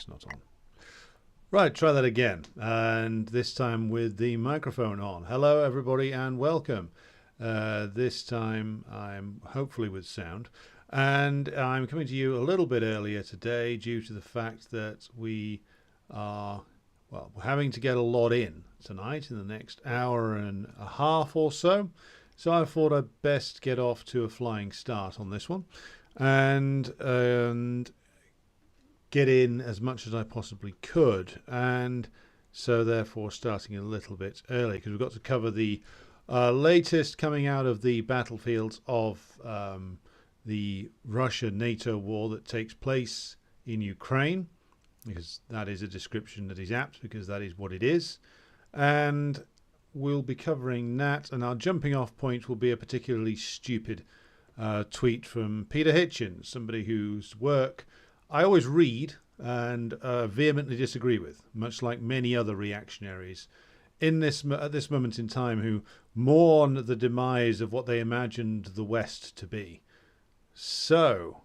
not on. Right, try that again. And this time with the microphone on. Hello, everybody, and welcome. This time I'm hopefully with sound. And I'm coming to you a little bit earlier today due to the fact that we are, well, we're having to get a lot in tonight in the next hour and a half or so. So I thought I'd best get off to a flying start on this one and get in as much as I possibly could. And so therefore starting a little bit early because we've got to cover the latest coming out of the battlefields of the Russia-NATO war that takes place in Ukraine, because that is a description that is apt, because that is what it is. And we'll be covering that, and our jumping off point will be a particularly stupid tweet from Peter Hitchens, somebody whose work I always read and vehemently disagree with, much like many other reactionaries at this moment in time who mourn the demise of what they imagined the West to be. So,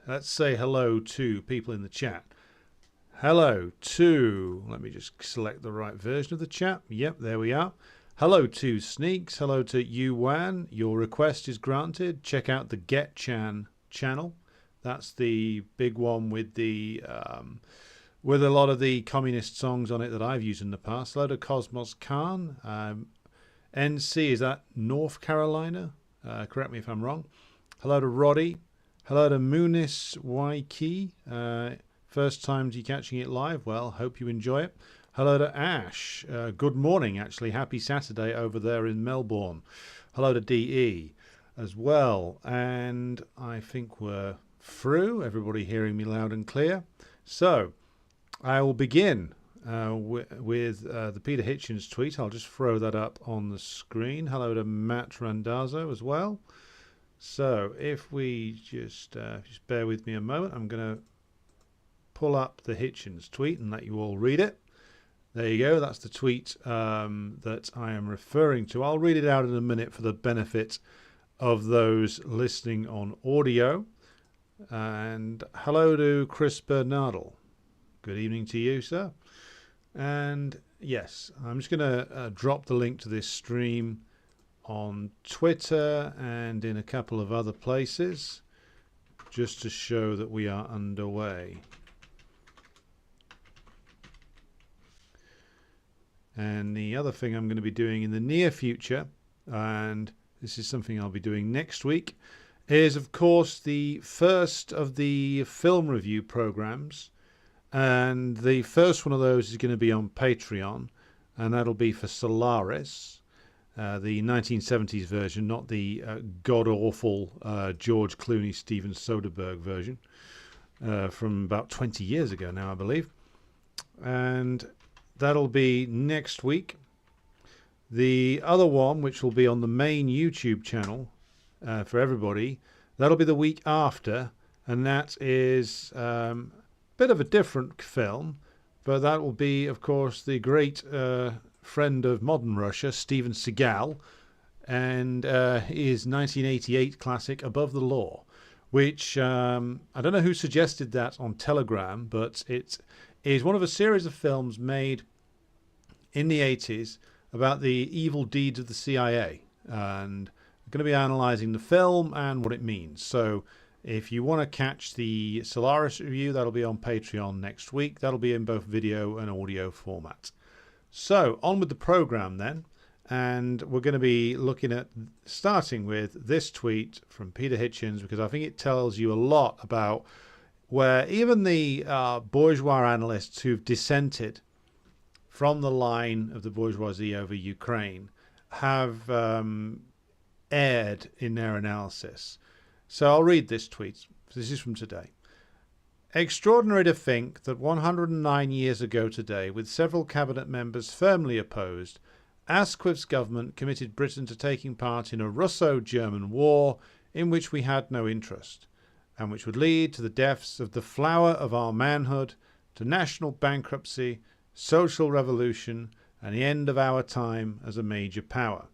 let's say hello to people in the chat. Hello to, let me just select the right version of the chat. Yep, there we are. Hello to Sneaks. Hello to Yuan. Your request is granted. Check out the Get Chan channel. That's the big one with the with a lot of the communist songs on it that I've used in the past. Hello to Cosmos Khan. NC, is that North Carolina? Correct me if I'm wrong. Hello to Roddy. Hello to Moonis Waiki. First time to catching it live. Well, hope you enjoy it. Hello to Ash. Good morning, actually. Happy Saturday over there in Melbourne. Hello to DE as well. And I think we're through. Everybody hearing me loud and clear. So I will begin with the Peter Hitchens tweet. I'll just throw that up on the screen. Hello to Matt Randazzo as well. So if we just bear with me a moment, I'm going to pull up the Hitchens tweet and let you all read it. There you go. That's the tweet that I am referring to. I'll read it out in a minute for the benefit of those listening on audio. And hello to Chris Bernardle. Good evening to you, sir. And yes, I'm just going to drop the link to this stream on Twitter and in a couple of other places just to show that we are underway. And the other thing I'm going to be doing in the near future, and this is something I'll be doing next week, is of course the first of the film review programs, and the first one of those is going to be on Patreon, and that'll be for Solaris, the 1970s version, not the god-awful George Clooney, Steven Soderbergh version from about 20 years ago now, I believe. And that'll be next week. The other one, which will be on the main YouTube channel for everybody, that'll be the week after, and that is a bit of a different film, but that will be, of course, the great friend of modern Russia, Steven Seagal, and his 1988 classic Above the Law, which I don't know who suggested that on Telegram, but it is one of a series of films made in the 80s about the evil deeds of the CIA, and I'm going to be analysing the film and what it means. So if you want to catch the Solaris review, that'll be on Patreon next week. That'll be in both video and audio format. So on with the programme then, and we're going to be looking at starting with this tweet from Peter Hitchens, because I think it tells you a lot about where even the bourgeois analysts who've dissented from the line of the bourgeoisie over Ukraine have erred in their analysis. So I'll read this tweet. This is from today. Extraordinary to think that 109 years ago today, with several cabinet members firmly opposed, Asquith's government committed Britain to taking part in a Russo-German war in which we had no interest, and which would lead to the deaths of the flower of our manhood, to national bankruptcy, social revolution, and the end of our time as a major power.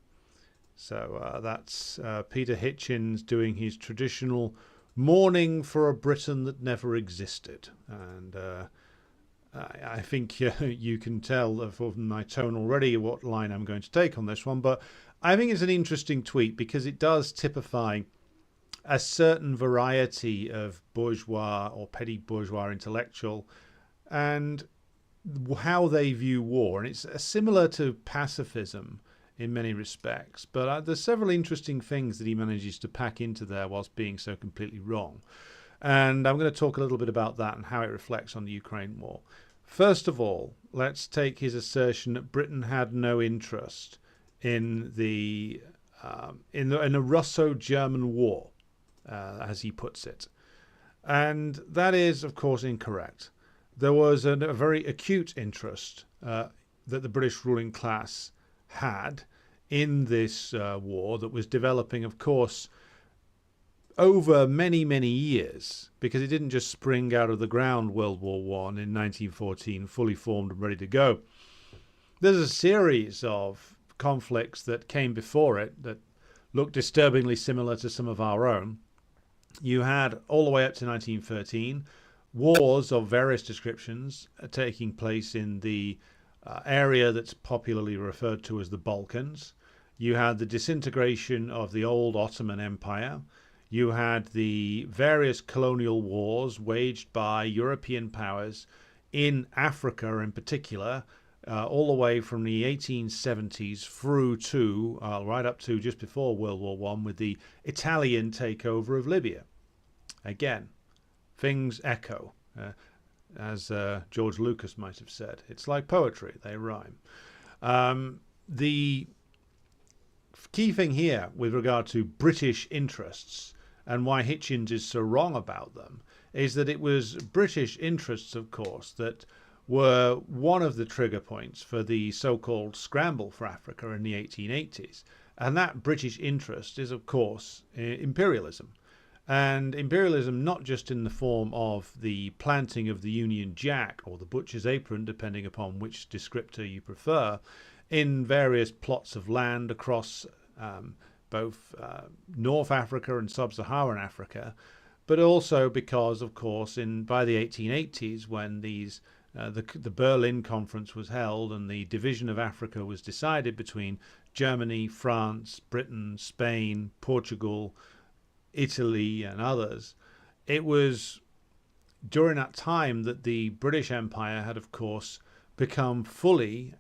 So that's Peter Hitchens doing his traditional mourning for a Britain that never existed. And I think you can tell from my tone already what line I'm going to take on this one, but I think it's an interesting tweet because it does typify a certain variety of bourgeois or petty bourgeois intellectual and how they view war. And it's similar to pacifism in many respects, but there's several interesting things that he manages to pack into there whilst being so completely wrong. And I'm going to talk a little bit about that and how it reflects on the Ukraine war. First of all, let's take his assertion that Britain had no interest in the in a Russo-German war, as he puts it, and that is, of course, incorrect. There was a very acute interest that the British ruling class had in this war that was developing, of course, over many, many years, because it didn't just spring out of the ground, World War I in 1914, fully formed and ready to go. There's a series of conflicts that came before it that looked disturbingly similar to some of our own. You had, all the way up to 1913, wars of various descriptions taking place in the area that's popularly referred to as the Balkans. You had the disintegration of the old Ottoman Empire. You had the various colonial wars waged by European powers in Africa in particular, all the way from the 1870s through to right up to just before World War I with the Italian takeover of Libya. Again, things echo, as George Lucas might have said. It's like poetry, they rhyme. The key thing here with regard to British interests and why Hitchens is so wrong about them is that it was British interests, of course, that were one of the trigger points for the so-called scramble for Africa in the 1880s. And that British interest is, of course, imperialism. And imperialism not just in the form of the planting of the Union Jack or the butcher's apron, depending upon which descriptor you prefer, in various plots of land across both North Africa and Sub-Saharan Africa, but also because, of course, by the 1880s, when the Berlin Conference was held and the division of Africa was decided between Germany, France, Britain, Spain, Portugal, Italy, and others, it was during that time that the British Empire had, of course, become fully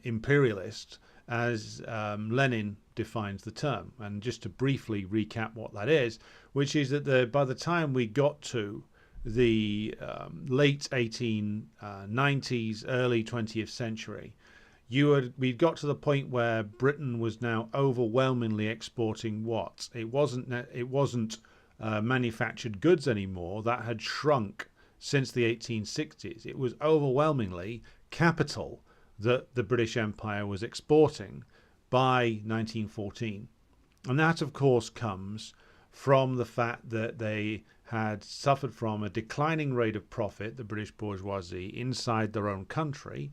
imperialist, as Lenin defines the term. And just to briefly recap what that is, which is that by the time we got to the late 1890s, early 20th century, we got to the point where Britain was now overwhelmingly exporting what? It wasn't manufactured goods anymore. That had shrunk since the 1860s. It was overwhelmingly capital that the British Empire was exporting by 1914. And that, of course, comes from the fact that they had suffered from a declining rate of profit, the British bourgeoisie, inside their own country,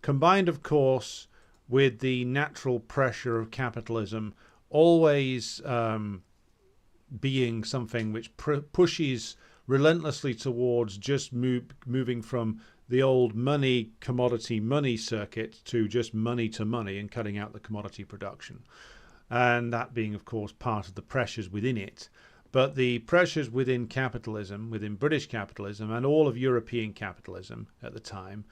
combined, of course, with the natural pressure of capitalism always being something which pushes relentlessly towards just moving from the old commodity money circuit to just money to money and cutting out the commodity production. And that being, of course, part of the pressures within it. But the pressures within capitalism, within British capitalism and all of European capitalism at the time,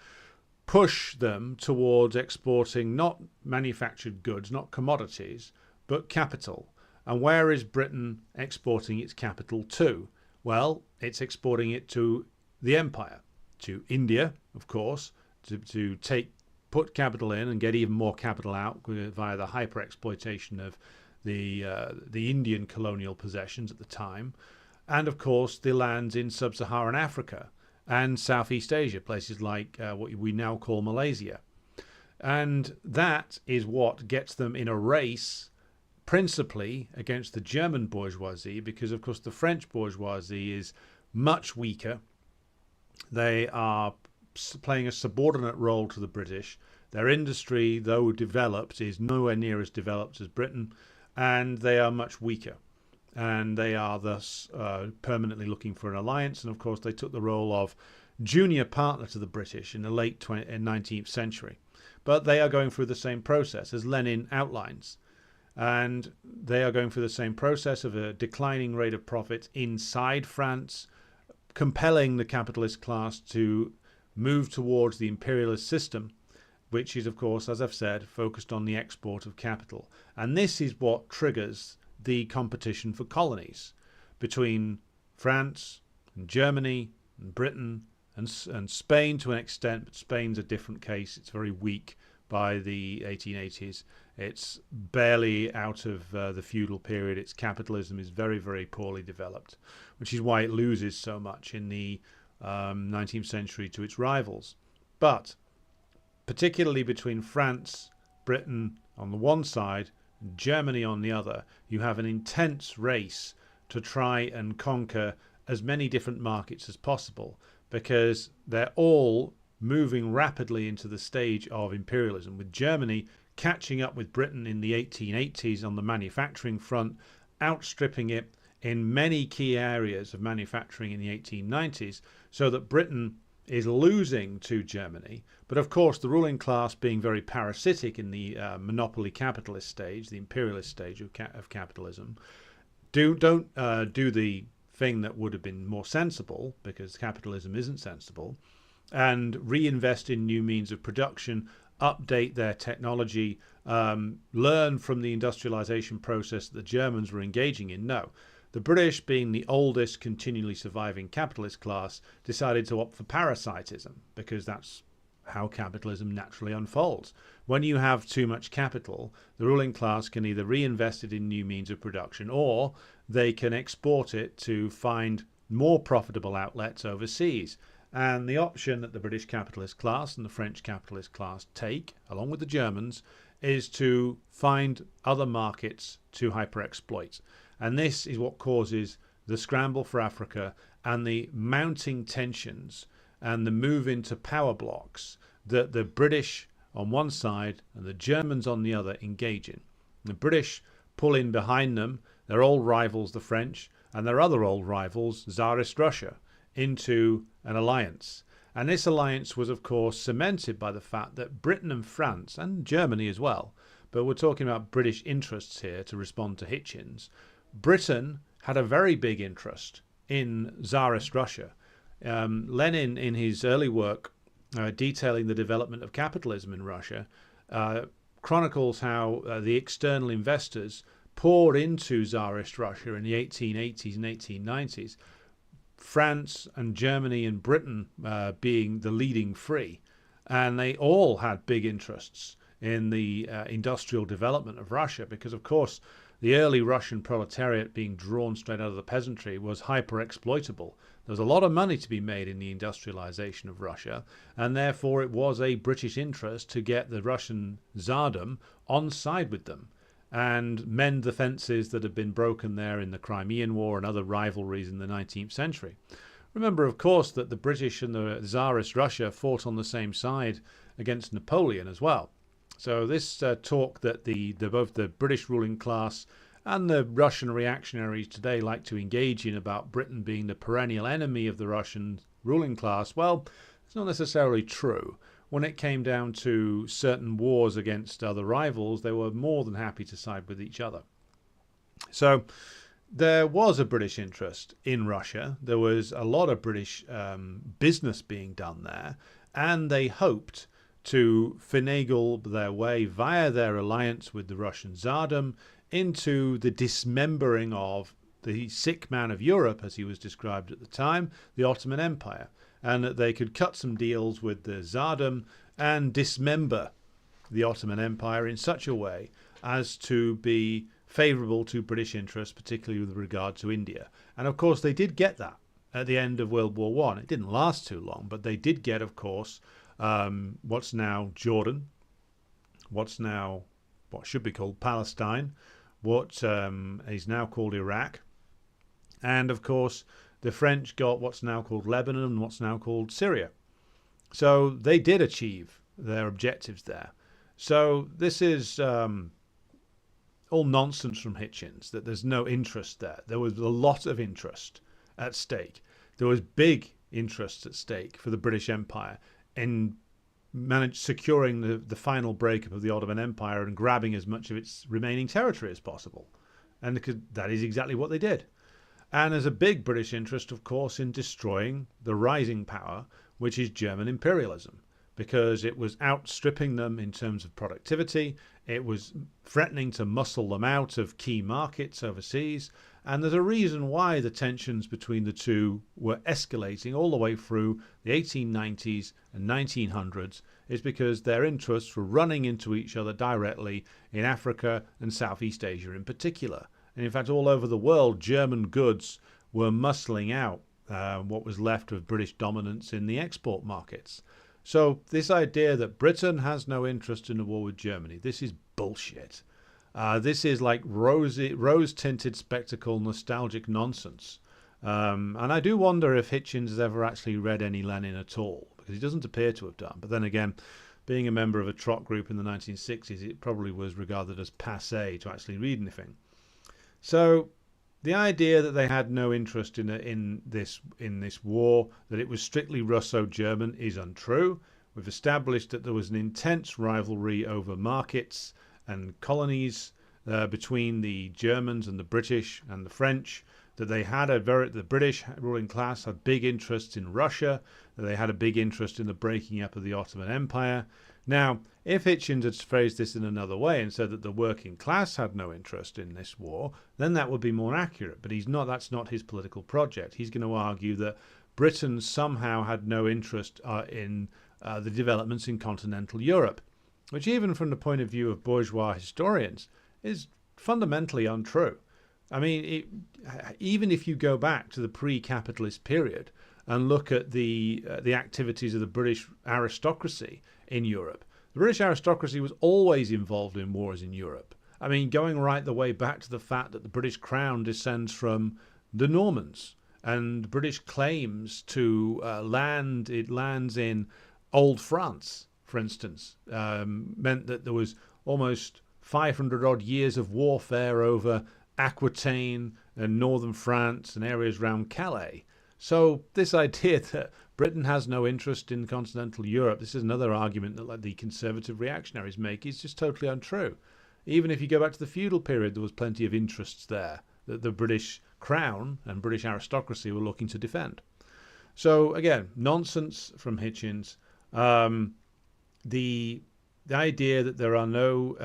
push them towards exporting not manufactured goods, not commodities, but capital. And where is Britain exporting its capital to? Well, it's exporting it to the empire, to India, of course, to put capital in and get even more capital out via the hyper-exploitation of the Indian colonial possessions at the time, and of course the lands in sub-Saharan Africa and Southeast Asia, places like what we now call Malaysia. And that is what gets them in a race principally against the German bourgeoisie, because of course the French bourgeoisie is much weaker. They are playing a subordinate role to the British. Their industry, though developed, is nowhere near as developed as Britain, and they are much weaker. And they are thus permanently looking for an alliance. And of course, they took the role of junior partner to the British in the late 19th century. But they are going through the same process as Lenin outlines. And they are going through the same process of a declining rate of profit inside France, compelling the capitalist class to move towards the imperialist system, which is, of course, as I've said, focused on the export of capital. And this is what triggers the competition for colonies between France and Germany and Britain and Spain to an extent, but Spain's a different case. It's very weak by the 1880s. It's barely out of the feudal period. Its capitalism is very, very poorly developed, which is why it loses so much in the 19th century to its rivals. But particularly between France, Britain on the one side, and Germany on the other, you have an intense race to try and conquer as many different markets as possible, because they're all moving rapidly into the stage of imperialism, with Germany catching up with Britain in the 1880s on the manufacturing front, outstripping it in many key areas of manufacturing in the 1890s, so that Britain is losing to Germany. But of course, the ruling class, being very parasitic in the monopoly capitalist stage, the imperialist stage of capitalism, don't do the thing that would have been more sensible, because capitalism isn't sensible, and reinvest in new means of production, update their technology, learn from the industrialization process that the Germans were engaging in. No. The British, being the oldest continually surviving capitalist class, decided to opt for parasitism, because that's how capitalism naturally unfolds. When you have too much capital, the ruling class can either reinvest it in new means of production, or they can export it to find more profitable outlets overseas. And the option that the British capitalist class and the French capitalist class take, along with the Germans, is to find other markets to hyper-exploit. And this is what causes the scramble for Africa and the mounting tensions and the move into power blocks that the British on one side and the Germans on the other engage in. The British pull in behind them their old rivals, the French, and their other old rivals, Tsarist Russia, into an alliance. And this alliance was, of course, cemented by the fact that Britain and France, and Germany as well, but we're talking about British interests here to respond to Hitchens, Britain had a very big interest in Tsarist Russia. Lenin, in his early work detailing the development of capitalism in Russia, chronicles how the external investors poured into Tsarist Russia in the 1880s and 1890s, France and Germany and Britain being the leading three. And they all had big interests in the industrial development of Russia, because, of course, the early Russian proletariat, being drawn straight out of the peasantry, was hyper-exploitable. There was a lot of money to be made in the industrialization of Russia, and therefore it was a British interest to get the Russian Tsardom on side with them and mend the fences that had been broken there in the Crimean War and other rivalries in the 19th century. Remember, of course, that the British and the Tsarist Russia fought on the same side against Napoleon as well. So this talk that both the British ruling class and the Russian reactionaries today like to engage in about Britain being the perennial enemy of the Russian ruling class, well, it's not necessarily true. When it came down to certain wars against other rivals, they were more than happy to side with each other. So there was a British interest in Russia. There was a lot of British business being done there, and they hoped to finagle their way via their alliance with the Russian Tsardom into the dismembering of the sick man of Europe, as he was described at the time, the Ottoman Empire, and that they could cut some deals with the Tsardom and dismember the Ottoman Empire in such a way as to be favourable to British interests, particularly with regard to India. And of course they did get that at the end of World War I. It didn't last too long, but they did get, of course, what's now Jordan, what should be called Palestine, what is now called Iraq, and of course the French got what's now called Lebanon and what's now called Syria. So they did achieve their objectives there. So this is all nonsense from Hitchens, that there's no interest there. There was a lot of interest at stake. There was big interests at stake for the British Empire in securing the final breakup of the Ottoman Empire and grabbing as much of its remaining territory as possible. And that is exactly what they did. And there's a big British interest, of course, in destroying the rising power, which is German imperialism, because it was outstripping them in terms of productivity. It was threatening to muscle them out of key markets overseas. And there's a reason why the tensions between the two were escalating all the way through the 1890s and 1900s, is because their interests were running into each other directly in Africa and Southeast Asia in particular. And in fact, all over the world, German goods were muscling out what was left of British dominance in the export markets. So this idea that Britain has no interest in a war with Germany, this is bullshit. This is like rose-tinted spectacle, nostalgic nonsense. And I do wonder if Hitchens has ever actually read any Lenin at all, because he doesn't appear to have done. But then again, being a member of a trot group in the 1960s, it probably was regarded as passé to actually read anything. So the idea that they had no interest in this war, that it was strictly Russo-German, is untrue. We've established that there was an intense rivalry over markets and colonies between the Germans and the British and the French, that the British ruling class had big interests in Russia, that they had a big interest in the breaking up of the Ottoman Empire. Now, if Hitchens had phrased this in another way and said that the working class had no interest in this war, then that would be more accurate. But that's not his political project. He's going to argue that Britain somehow had no interest in the developments in continental Europe, which even from the point of view of bourgeois historians is fundamentally untrue. I mean, even if you go back to the pre-capitalist period and look at the activities of the British aristocracy in Europe, the British aristocracy was always involved in wars in Europe. I mean, going right the way back to the fact that the British crown descends from the Normans, and British claims to lands in old France, for instance, meant that there was almost 500 odd years of warfare over Aquitaine and northern France and areas around Calais. So this idea that Britain has no interest in continental Europe, this is another argument that like the conservative reactionaries make, is just totally untrue. Even if you go back to the feudal period, there was plenty of interests there that the British crown and British aristocracy were looking to defend. So again, nonsense from Hitchens. The idea that there are no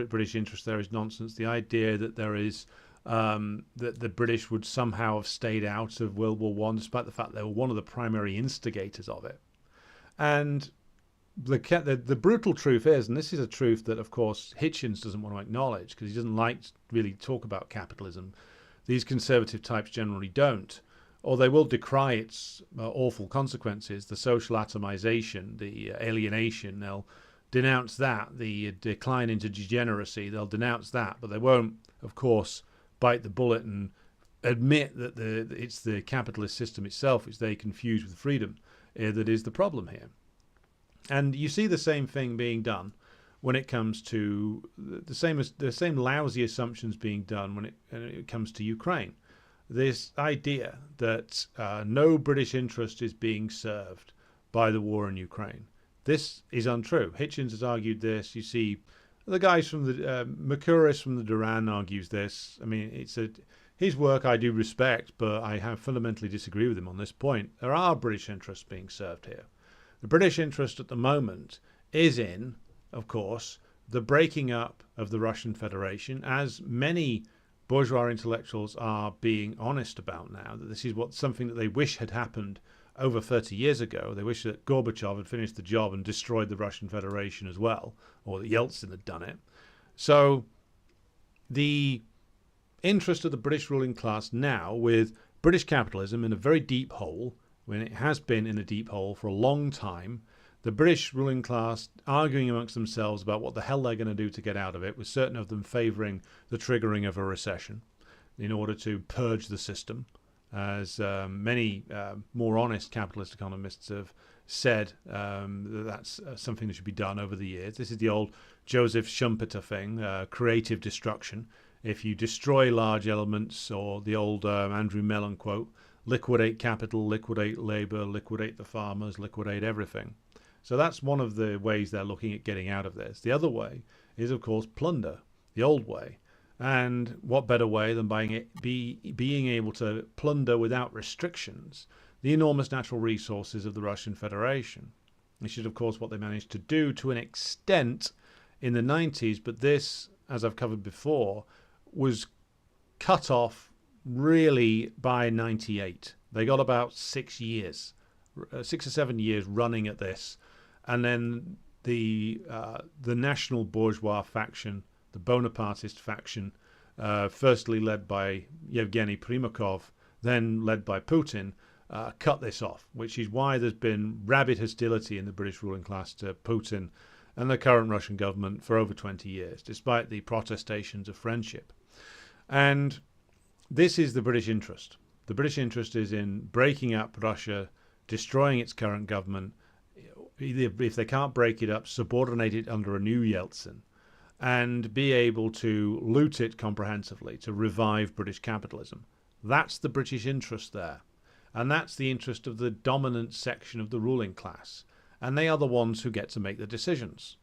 British interests there is nonsense. The idea that there is that the British would somehow have stayed out of World War I, despite the fact they were one of the primary instigators of it. And the brutal truth is, and this is a truth that, of course, Hitchens doesn't want to acknowledge because he doesn't like to really talk about capitalism. These conservative types generally don't, or they will decry its awful consequences, the social atomization, the alienation. They'll denounce that, the decline into degeneracy. They'll denounce that, but they won't, of course, bite the bullet and admit that it's the capitalist system itself, which they confuse with freedom, that is the problem here. And you see the same thing being done when it comes to the same lousy assumptions being done when it comes to Ukraine. This idea that no British interest is being served by the war in Ukraine. This is untrue. Hitchens has argued this. You see the guys from the Mercouris from the Duran argues this. I mean, his work I do respect, but I have fundamentally disagree with him on this point. There are British interests being served here. The British interest at the moment is in, of course, the breaking up of the Russian Federation, as many bourgeois intellectuals are being honest about now, that this is something that they wish had happened over 30 years ago. They wish that Gorbachev had finished the job and destroyed the Russian Federation as well, or that Yeltsin had done it. So the interest of the British ruling class now, with British capitalism in a very deep hole, when it has been in a deep hole for a long time, the British ruling class arguing amongst themselves about what the hell they're going to do to get out of it, with certain of them favouring the triggering of a recession in order to purge the system, as many more honest capitalist economists have said that's something that should be done over the years. This is the old Joseph Schumpeter thing, creative destruction. If you destroy large elements, or the old Andrew Mellon quote, liquidate capital, liquidate labor, liquidate the farmers, liquidate everything. So that's one of the ways they're looking at getting out of this. The other way is, of course, plunder, the old way. And what better way than being able to plunder without restrictions the enormous natural resources of the Russian Federation. This is, of course, what they managed to do to an extent in the 90s, but this, as I've covered before, was cut off really by 98. They got about 6 or 7 years running at this, and then the national bourgeois faction, the Bonapartist faction, firstly led by Yevgeny Primakov, then led by Putin, cut this off, which is why there's been rabid hostility in the British ruling class to Putin and the current Russian government for over 20 years, despite the protestations of friendship. And this is the British interest. The British interest is in breaking up Russia, destroying its current government. If they can't break it up, subordinate it under a new Yeltsin, and be able to loot it comprehensively, to revive British capitalism. That's the British interest there. And that's the interest of the dominant section of the ruling class. And they are the ones who get to make the decisions.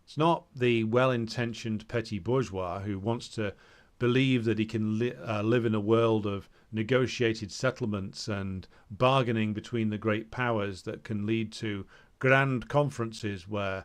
It's not the well-intentioned petty bourgeois who wants to believe that he can live in a world of negotiated settlements and bargaining between the great powers that can lead to grand conferences where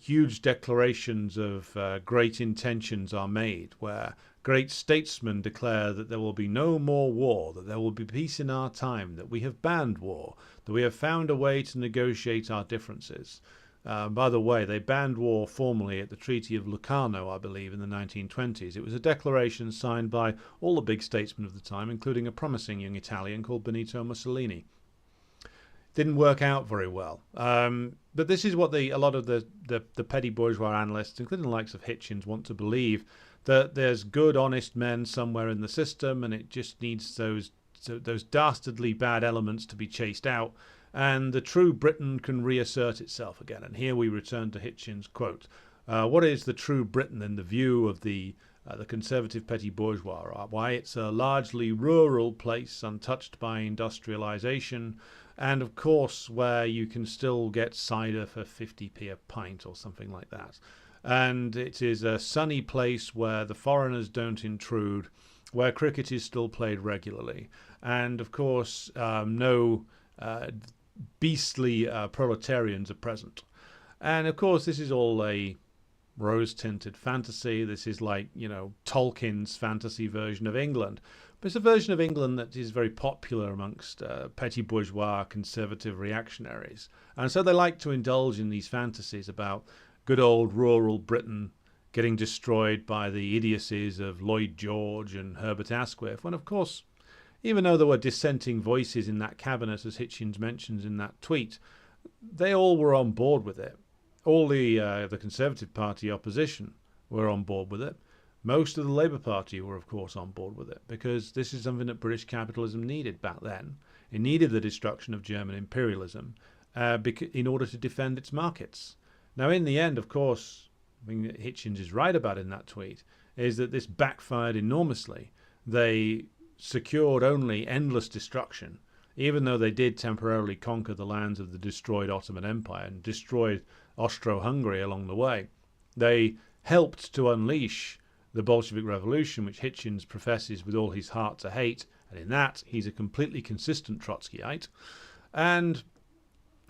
huge declarations of great intentions are made, where great statesmen declare that there will be no more war, that there will be peace in our time, that we have banned war, that we have found a way to negotiate our differences. By the way, they banned war formally at the Treaty of Locarno, I believe, in the 1920s. It was a declaration signed by all the big statesmen of the time, including a promising young Italian called Benito Mussolini. Didn't work out very well. But this is what a lot of the petty bourgeois analysts, including the likes of Hitchens, want to believe, that there's good, honest men somewhere in the system, and it just needs those dastardly bad elements to be chased out, and the true Britain can reassert itself again. And here we return to Hitchens' quote. What is the true Britain in the view of the conservative petty bourgeois? Why, it's a largely rural place, untouched by industrialization, and of course where you can still get cider for 50p a pint or something like that. And it is a sunny place where the foreigners don't intrude, where cricket is still played regularly, and of course no beastly proletarians are present. And of course this is all a rose-tinted fantasy. This is like, Tolkien's fantasy version of England. But it's a version of England that is very popular amongst petty bourgeois conservative reactionaries. And so they like to indulge in these fantasies about good old rural Britain getting destroyed by the idiocies of Lloyd George and Herbert Asquith, when of course, even though there were dissenting voices in that cabinet, as Hitchens mentions in that tweet, they all were on board with it. All the Conservative Party opposition were on board with it. Most of the Labour Party were, of course, on board with it, because this is something that British capitalism needed back then. It needed the destruction of German imperialism in order to defend its markets. Now, in the end, of course, the thing that Hitchens is right about in that tweet is that this backfired enormously. They secured only endless destruction, even though they did temporarily conquer the lands of the destroyed Ottoman Empire and destroyed Austro-Hungary along the way. They helped to unleash the Bolshevik Revolution, which Hitchens professes with all his heart to hate, and in that he's a completely consistent Trotskyite. And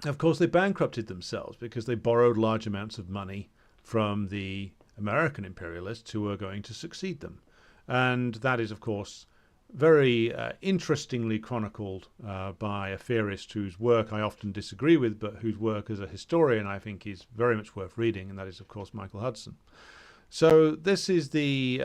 of course they bankrupted themselves because they borrowed large amounts of money from the American imperialists who were going to succeed them. And that is, of course, very interestingly chronicled by a theorist whose work I often disagree with, but whose work as a historian I think is very much worth reading, and that is, of course, Michael Hudson. So this is the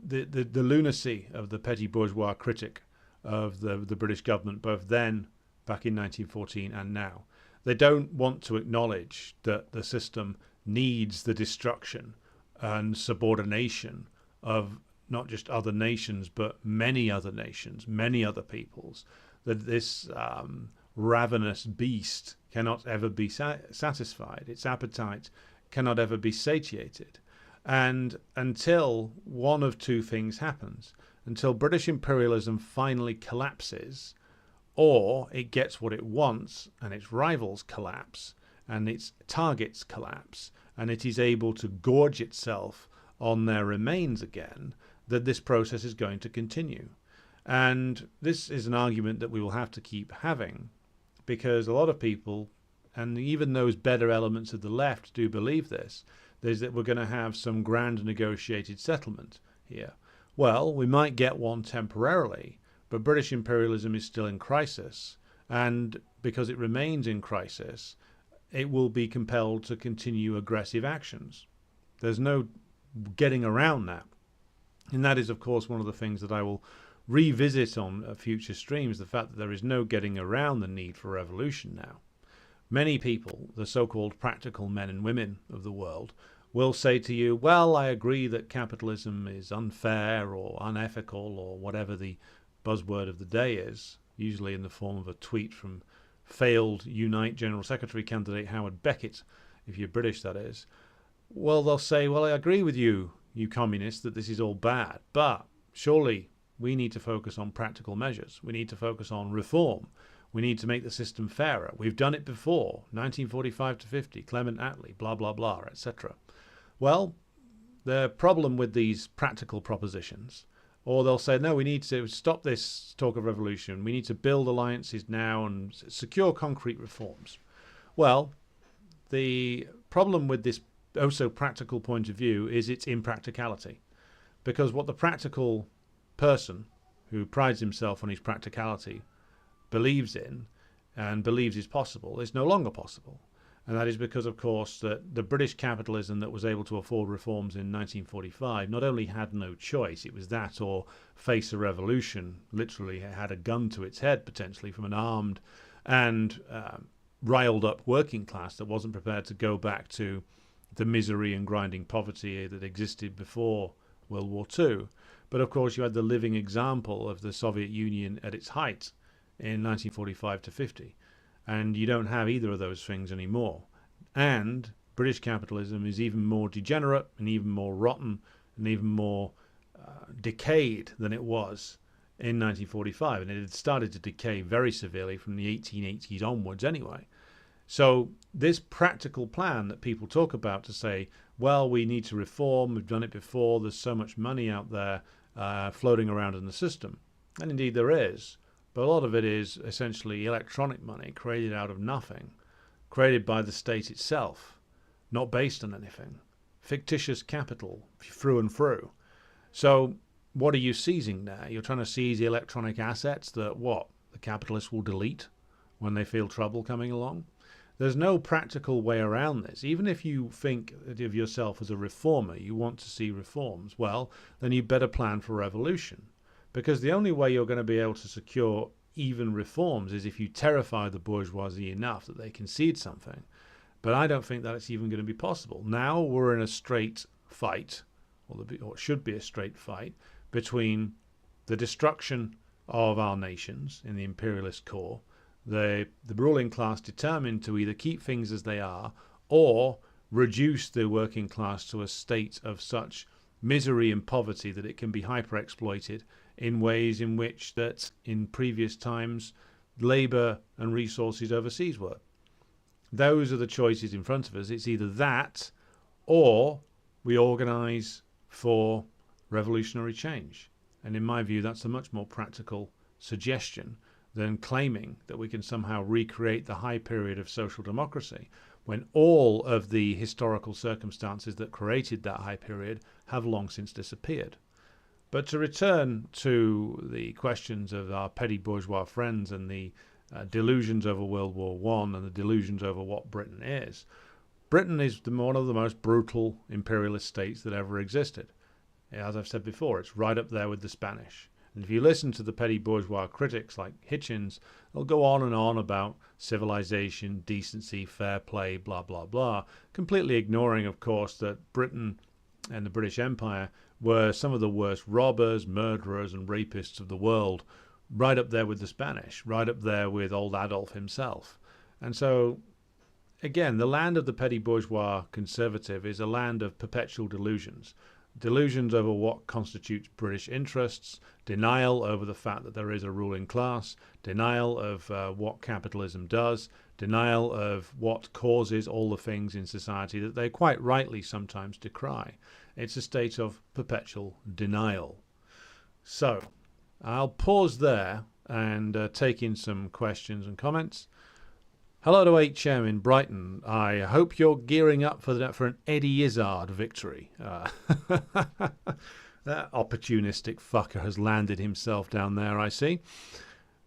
lunacy of the petty bourgeois critic of the British government, both then, back in 1914, and now. They don't want to acknowledge that the system needs the destruction and subordination of not just other nations, but many other nations, many other peoples, that this ravenous beast cannot ever be satisfied. Its appetite cannot ever be satiated. And until one of two things happens, until British imperialism finally collapses, or it gets what it wants and its rivals collapse and its targets collapse and it is able to gorge itself on their remains again, that this process is going to continue. And this is an argument that we will have to keep having, because a lot of people, and even those better elements of the left, do believe this, is that we're going to have some grand negotiated settlement here. Well, we might get one temporarily, but British imperialism is still in crisis, and because it remains in crisis, it will be compelled to continue aggressive actions. There's no getting around that. And that is, of course, one of the things that I will revisit on future streams, the fact that there is no getting around the need for revolution now. Many people, the so-called practical men and women of the world, will say to you, well, I agree that capitalism is unfair or unethical or whatever the buzzword of the day is, usually in the form of a tweet from failed Unite General Secretary candidate Howard Beckett, if you're British, that is. Well, they'll say, well, I agree with you, you communists, that this is all bad, but surely we need to focus on practical measures. We need to focus on reform. We need to make the system fairer. We've done it before, 1945 to 50, Clement Attlee, blah, blah, blah, etc. Well, the problem with these practical propositions, or they'll say, no, we need to stop this talk of revolution. We need to build alliances now and secure concrete reforms. Well, the problem with this oh-so-practical point of view is its impracticality. Because what the practical person who prides himself on his practicality believes in and believes is possible is no longer possible. And that is because, of course, that the British capitalism that was able to afford reforms in 1945 not only had no choice, it was that or face a revolution. Literally, it had a gun to its head, potentially, from an armed and riled up working class that wasn't prepared to go back to the misery and grinding poverty that existed before World War II. But, of course, you had the living example of the Soviet Union at its height in 1945 to 50. And you don't have either of those things anymore. And British capitalism is even more degenerate and even more rotten and even more decayed than it was in 1945. And it had started to decay very severely from the 1880s onwards anyway. So this practical plan that people talk about to say, well, we need to reform, we've done it before, there's so much money out there floating around in the system. And indeed there is. But a lot of it is essentially electronic money created out of nothing, created by the state itself, not based on anything. Fictitious capital through and through. So what are you seizing there? You're trying to seize the electronic assets that what? The capitalists will delete when they feel trouble coming along? There's no practical way around this. Even if you think of yourself as a reformer, you want to see reforms, well, then you better plan for revolution. Because the only way you're going to be able to secure even reforms is if you terrify the bourgeoisie enough that they concede something. But I don't think that it's even going to be possible. Now we're in a straight fight, or it should be a straight fight, between the destruction of our nations in the imperialist core, the ruling class determined to either keep things as they are or reduce the working class to a state of such misery and poverty that it can be hyper-exploited in ways in which that in previous times labour and resources overseas were. Those are the choices in front of us. It's either that or we organise for revolutionary change. And in my view, that's a much more practical suggestion than claiming that we can somehow recreate the high period of social democracy when all of the historical circumstances that created that high period have long since disappeared. But to return to the questions of our petty bourgeois friends and the delusions over World War I and the delusions over what Britain is one of the most brutal imperialist states that ever existed. As I've said before, it's right up there with the Spanish. And if you listen to the petty bourgeois critics like Hitchens, they'll go on and on about civilization, decency, fair play, blah, blah, blah, completely ignoring, of course, that Britain and the British Empire were some of the worst robbers, murderers, and rapists of the world, right up there with the Spanish, right up there with old Adolf himself. And so, again, the land of the petty bourgeois conservative is a land of perpetual delusions. delusions over what constitutes British interests, denial over the fact that there is a ruling class, denial of what capitalism does, denial of what causes all the things in society that they quite rightly sometimes decry. It's a state of perpetual denial. So, I'll pause there and take in some questions and comments. Hello to HM in Brighton. I hope you're gearing up for an Eddie Izzard victory. That opportunistic fucker has landed himself down there, I see.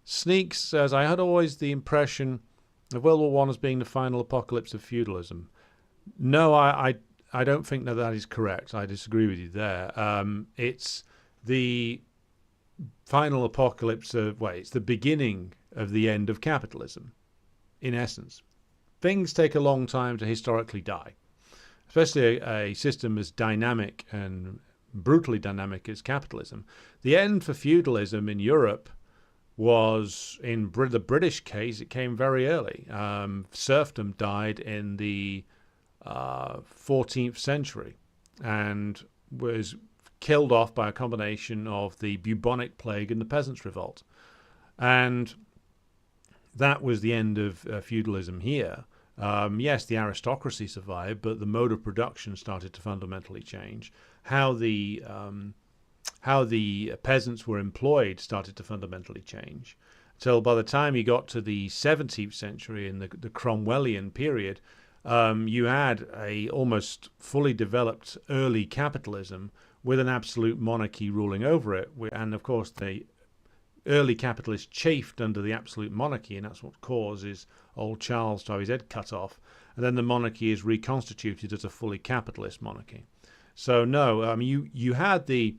Sneaks says, I had always the impression of World War I as being the final apocalypse of feudalism. No, I don't think that is correct. I disagree with you there. It's the final apocalypse of, it's the beginning of the end of capitalism. In essence, things take a long time to historically die, especially a system as dynamic and brutally dynamic as capitalism. The end for feudalism in Europe was, in the British case, it came very early. Serfdom died in the 14th century and was killed off by a combination of the bubonic plague and the peasants' revolt. And that was the end of feudalism here. Yes, the aristocracy survived, but the mode of production started to fundamentally change. How the peasants were employed started to fundamentally change. Till by the time you got to the 17th century and the Cromwellian period, you had a almost fully developed early capitalism with an absolute monarchy ruling over it. And of course, the early capitalists chafed under the absolute monarchy, and that's what causes old Charles to have his head cut off. And then the monarchy is reconstituted as a fully capitalist monarchy. So no, you had the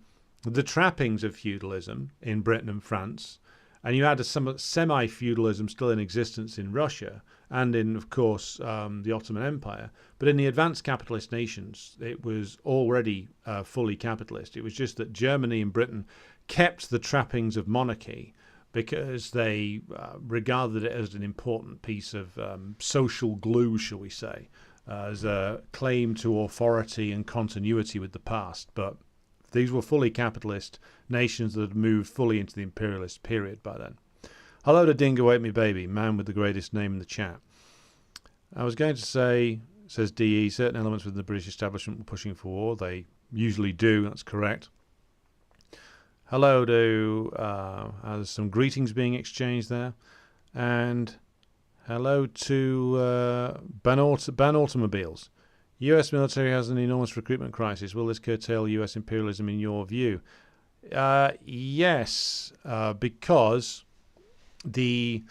trappings of feudalism in Britain and France, and you had a semi-feudalism still in existence in Russia and in, of course, the Ottoman Empire. But in the advanced capitalist nations, it was already fully capitalist. It was just that Germany and Britain kept the trappings of monarchy because they regarded it as an important piece of social glue, shall we say, as a claim to authority and continuity with the past. But these were fully capitalist nations that had moved fully into the imperialist period by then. Hello to Dingo Ate Me Baby, man with the greatest name in the chat. I was going to say, says DE, certain elements within the British establishment were pushing for war. They usually do, that's correct. Hello to, there's some greetings being exchanged there. And hello to Ban Automobiles. US military has an enormous recruitment crisis. Will this curtail US imperialism in your view? Yes, because the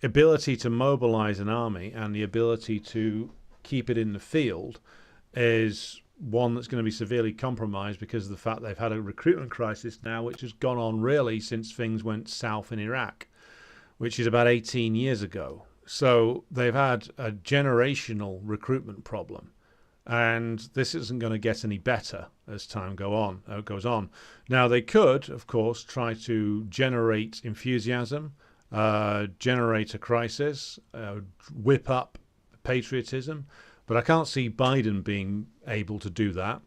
ability to mobilize an army and the ability to keep it in the field is one that's going to be severely compromised because of the fact they've had a recruitment crisis now, which has gone on really since things went south in Iraq, which is about 18 years ago. So they've had a generational recruitment problem, and this isn't going to get any better as time goes on. Now, they could, of course, try to generate enthusiasm, generate a crisis, whip up patriotism, but I can't see Biden being able to do that.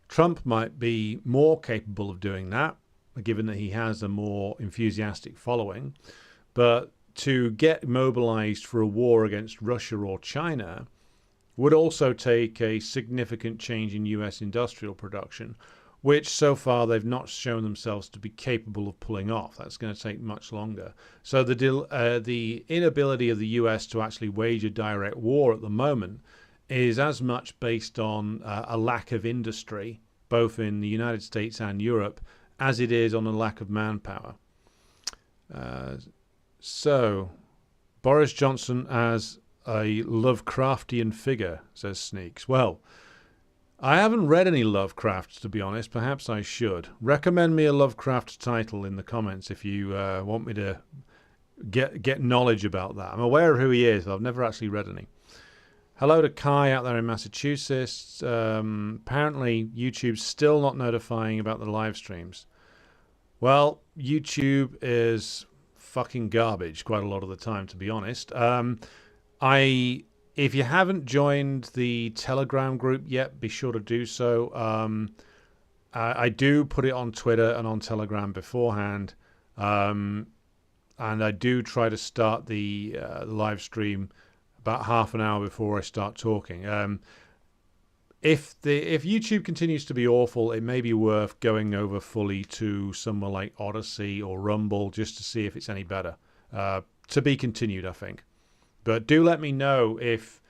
Trump might be more capable of doing that, given that he has a more enthusiastic following, but to get mobilized for a war against Russia or China would also take a significant change in US industrial production, which so far they've not shown themselves to be capable of pulling off. That's going to take much longer. So the inability of the US to actually wage a direct war at the moment is as much based on a lack of industry, both in the United States and Europe, as it is on a lack of manpower. So, Boris Johnson as a Lovecraftian figure, says Sneaks. Well, I haven't read any Lovecraft, to be honest. Perhaps I should. Recommend me a Lovecraft title in the comments if you want me to get knowledge about that. I'm aware of who he is, but I've never actually read any. Hello to Kai out there in Massachusetts. Apparently, YouTube's still not notifying about the live streams. Well, YouTube is fucking garbage quite a lot of the time, to be honest. if you haven't joined the Telegram group yet, be sure to do so. I do put it on Twitter and on Telegram beforehand, and I do try to start the live stream about half an hour before I start talking. If YouTube continues to be awful, it may be worth going over fully to somewhere like Odyssey or Rumble just to see if it's any better. To be continued, I think. But do let me know if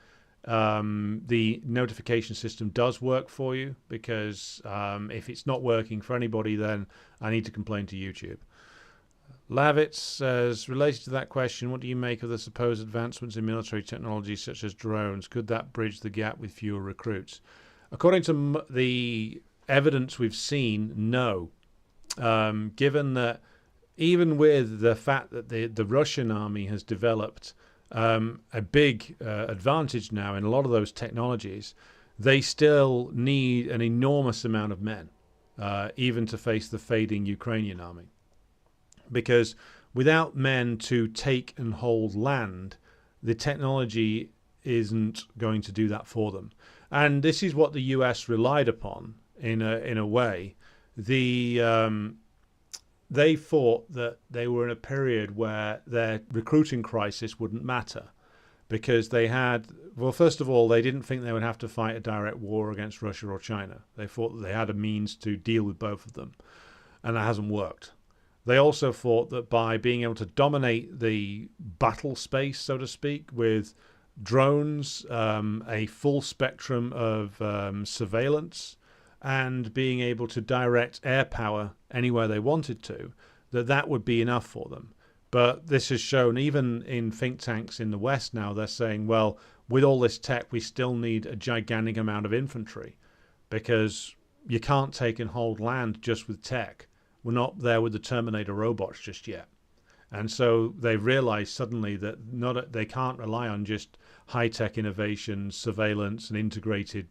the notification system does work for you, because if it's not working for anybody, then I need to complain to YouTube. Lavitz says, related to that question, what do you make of the supposed advancements in military technology such as drones? Could that bridge the gap with fewer recruits? According to the evidence we've seen, no. Given that even with the fact that the Russian army has developed a big advantage now in a lot of those technologies, they still need an enormous amount of men, even to face the fading Ukrainian army. Because without men to take and hold land, the technology isn't going to do that for them. And this is what the US relied upon in a way. They thought that they were in a period where their recruiting crisis wouldn't matter, because they had, well, first of all, they didn't think they would have to fight a direct war against Russia or China. They thought that they had a means to deal with both of them, and that hasn't worked. They also thought that by being able to dominate the battle space, so to speak, with drones, a full spectrum of surveillance, and being able to direct air power anywhere they wanted to, that would be enough for them. But this has shown, even in think tanks in the West now, they're saying, well, with all this tech, we still need a gigantic amount of infantry, because you can't take and hold land just with tech. We're not there with the Terminator robots just yet. And so they realized suddenly that they can't rely on just high-tech innovation, surveillance, and integrated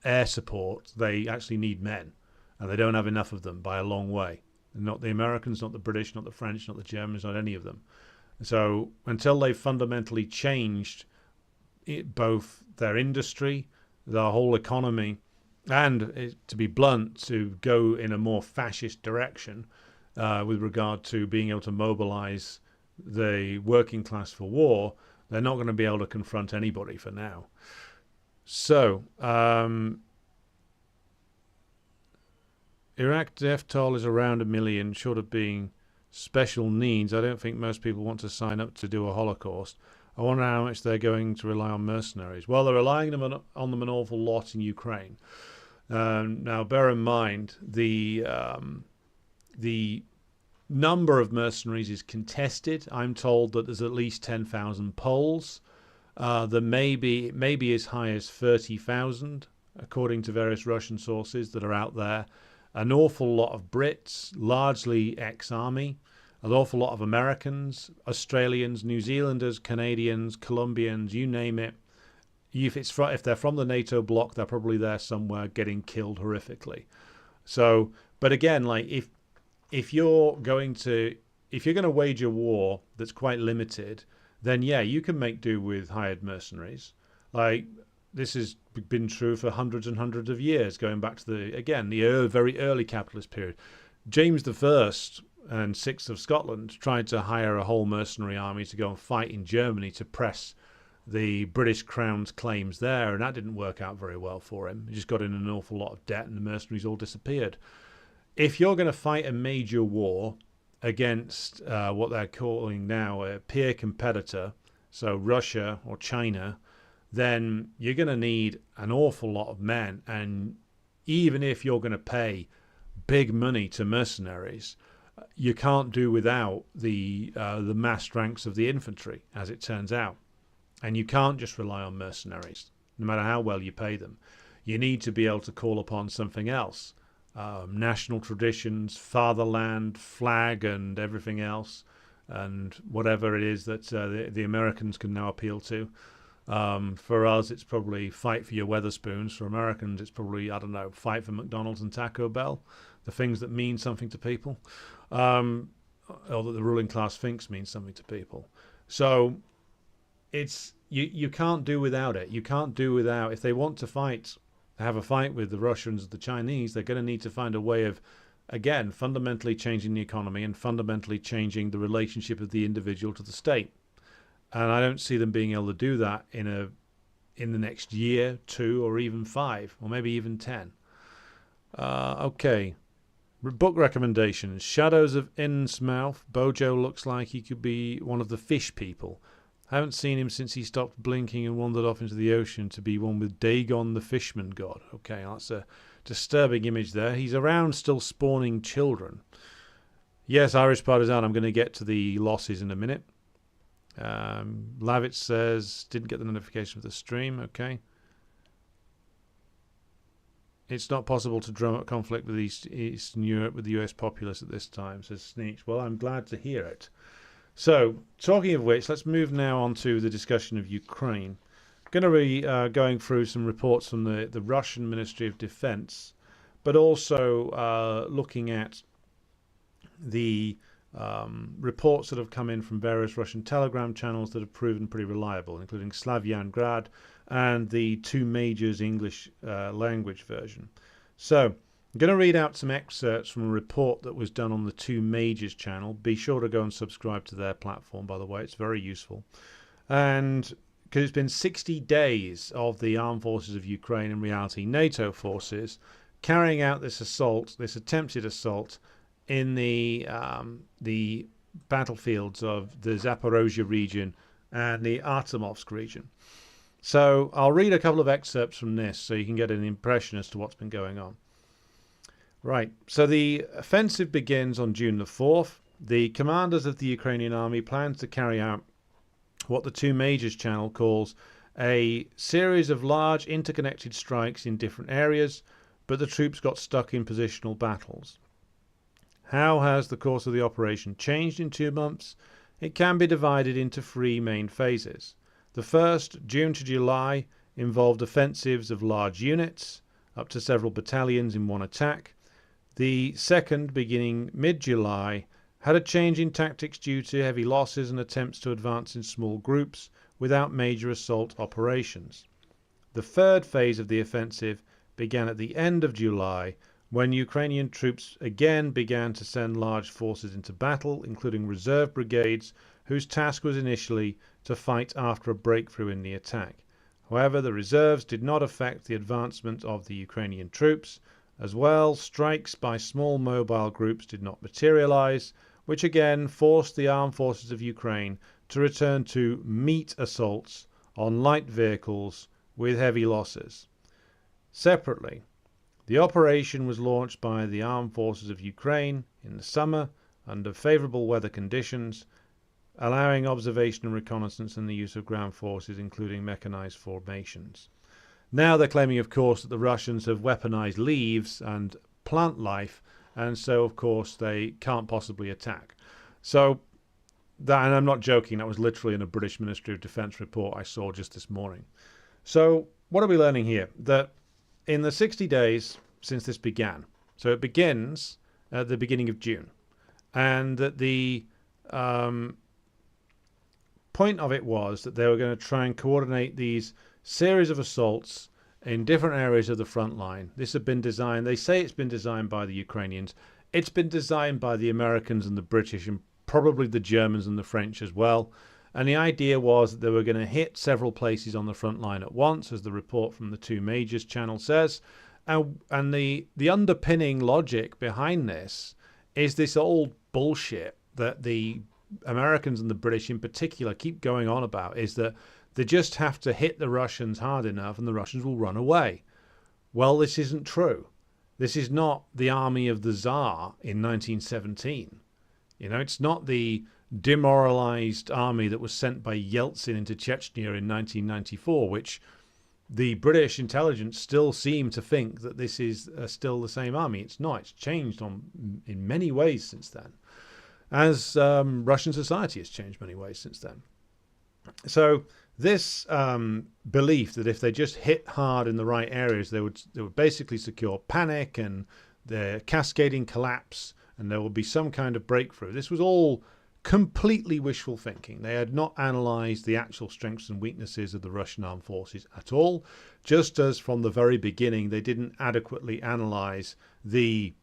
air support. They actually need men, and they don't have enough of them by a long way. Not the Americans, not the British, not the French, not the Germans, not any of them. So until they've fundamentally changed both their industry, their whole economy, and, to be blunt, to go in a more fascist direction with regard to being able to mobilize the working class for war, they're not going to be able to confront anybody for now. So, Iraq death toll is around 1 million, short of being special needs. I don't think most people want to sign up to do a Holocaust. I wonder how much they're going to rely on mercenaries. Well, they're relying on them an awful lot in Ukraine. Now, bear in mind, the number of mercenaries is contested. I'm told that there's at least 10,000 Poles. There may be as high as 30,000, according to various Russian sources that are out there. An awful lot of Brits, largely ex-army, an awful lot of Americans, Australians, New Zealanders, Canadians, Colombians, you name it. If they're from the NATO bloc, they're probably there somewhere getting killed horrifically. So, but again, like if you're going to wage a war that's quite limited, then yeah, you can make do with hired mercenaries. Like, this has been true for hundreds and hundreds of years, going back to the very early capitalist period. James I and Sixth of Scotland tried to hire a whole mercenary army to go and fight in Germany to press the British Crown's claims there, and that didn't work out very well for him. He just got in an awful lot of debt, and the mercenaries all disappeared. If you're going to fight a major war against what they're calling now a peer competitor, so Russia or China, then you're going to need an awful lot of men. And even if you're going to pay big money to mercenaries, you can't do without the massed ranks of the infantry, as it turns out. And you can't just rely on mercenaries, no matter how well you pay them. You need to be able to call upon something else. National traditions, fatherland, flag, and everything else, and whatever it is that the Americans can now appeal to. For us, it's probably fight for your Weatherspoons. For Americans, it's probably, I don't know, fight for McDonald's and Taco Bell, the things that mean something to people, or that the ruling class thinks means something to people. So it's you can't do without it. You can't do without, if they want to have a fight with the Russians, the Chinese, they're going to need to find a way of, again, fundamentally changing the economy and fundamentally changing the relationship of the individual to the state. And I don't see them being able to do that in the next year, 2, or even 5, or maybe even 10. Okay. Book recommendations. Shadows of Innsmouth. Bojo looks like he could be one of the fish people. Haven't seen him since he stopped blinking and wandered off into the ocean to be one with Dagon the Fishman God. Okay, that's a disturbing image there. He's around still spawning children. Yes, Irish Partisan, I'm going to get to the losses in a minute. Lavitz says, didn't get the notification of the stream. Okay. It's not possible to drum up conflict with Eastern Europe with the US populace at this time, says Sneaks. Well, I'm glad to hear it. So, talking of which, let's move now on to the discussion of Ukraine. I'm going to be going through some reports from the Russian Ministry of Defense, but also looking at the reports that have come in from various Russian Telegram channels that have proven pretty reliable, including Slavyan Grad and the Two Majors English language version. So, I'm going to read out some excerpts from a report that was done on the Two Majors channel. Be sure to go and subscribe to their platform, by the way. It's very useful. And because it's been 60 days of the armed forces of Ukraine, in reality NATO forces, carrying out this assault, this attempted assault, in the battlefields of the Zaporozhye region and the Artemovsk region. So I'll read a couple of excerpts from this so you can get an impression as to what's been going on. Right, so the offensive begins on June the 4th. The commanders of the Ukrainian army plans to carry out what the Two Majors channel calls a series of large interconnected strikes in different areas, but the troops got stuck in positional battles. How has the course of the operation changed in 2 months? It can be divided into 3 main phases. The first, June to July, involved offensives of large units, up to several battalions in one attack. The second, beginning mid-July, had a change in tactics due to heavy losses and attempts to advance in small groups without major assault operations. The third phase of the offensive began at the end of July, when Ukrainian troops again began to send large forces into battle, including reserve brigades, whose task was initially to fight after a breakthrough in the attack. However, the reserves did not affect the advancement of the Ukrainian troops. As well, strikes by small mobile groups did not materialize, which again forced the armed forces of Ukraine to return to meat assaults on light vehicles with heavy losses. Separately, the operation was launched by the armed forces of Ukraine in the summer under favorable weather conditions, allowing observation and reconnaissance and the use of ground forces, including mechanized formations. Now they're claiming, of course, that the Russians have weaponized leaves and plant life, and so, of course, they can't possibly attack. So, that, and I'm not joking, that was literally in a British Ministry of Defence report I saw just this morning. So, what are we learning here? That in the 60 days since this began, so it begins at the beginning of June, and that the point of it was that they were going to try and coordinate these series of assaults in different areas of the front line. This had been designed, they say it's been designed by the Ukrainians. It's been designed by the Americans and the British and probably the Germans and the French as well. And the idea was that they were going to hit several places on the front line at once, as the report from the Two Majors channel says. And the underpinning logic behind this is this old bullshit that the Americans and the British in particular keep going on about, is that they just have to hit the Russians hard enough and the Russians will run away. Well, this isn't true. This is not the army of the Tsar in 1917. You know, it's not the demoralized army that was sent by Yeltsin into Chechnya in 1994, which the British intelligence still seem to think that this is still the same army. It's not. It's changed in many ways since then, as Russian society has changed many ways since then. So this belief that if they just hit hard in the right areas, they would basically secure panic and the cascading collapse, and there would be some kind of breakthrough. This was all completely wishful thinking. They had not analysed the actual strengths and weaknesses of the Russian armed forces at all, just as from the very beginning they didn't adequately analyse the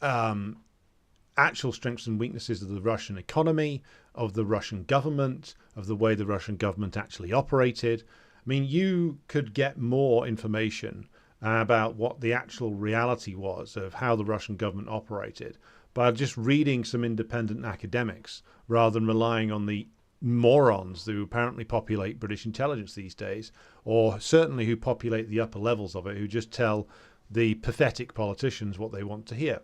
actual strengths and weaknesses of the Russian economy, of the Russian government, of the way the Russian government actually operated. I mean, you could get more information about what the actual reality was of how the Russian government operated by just reading some independent academics rather than relying on the morons who apparently populate British intelligence these days, or certainly who populate the upper levels of it, who just tell the pathetic politicians what they want to hear.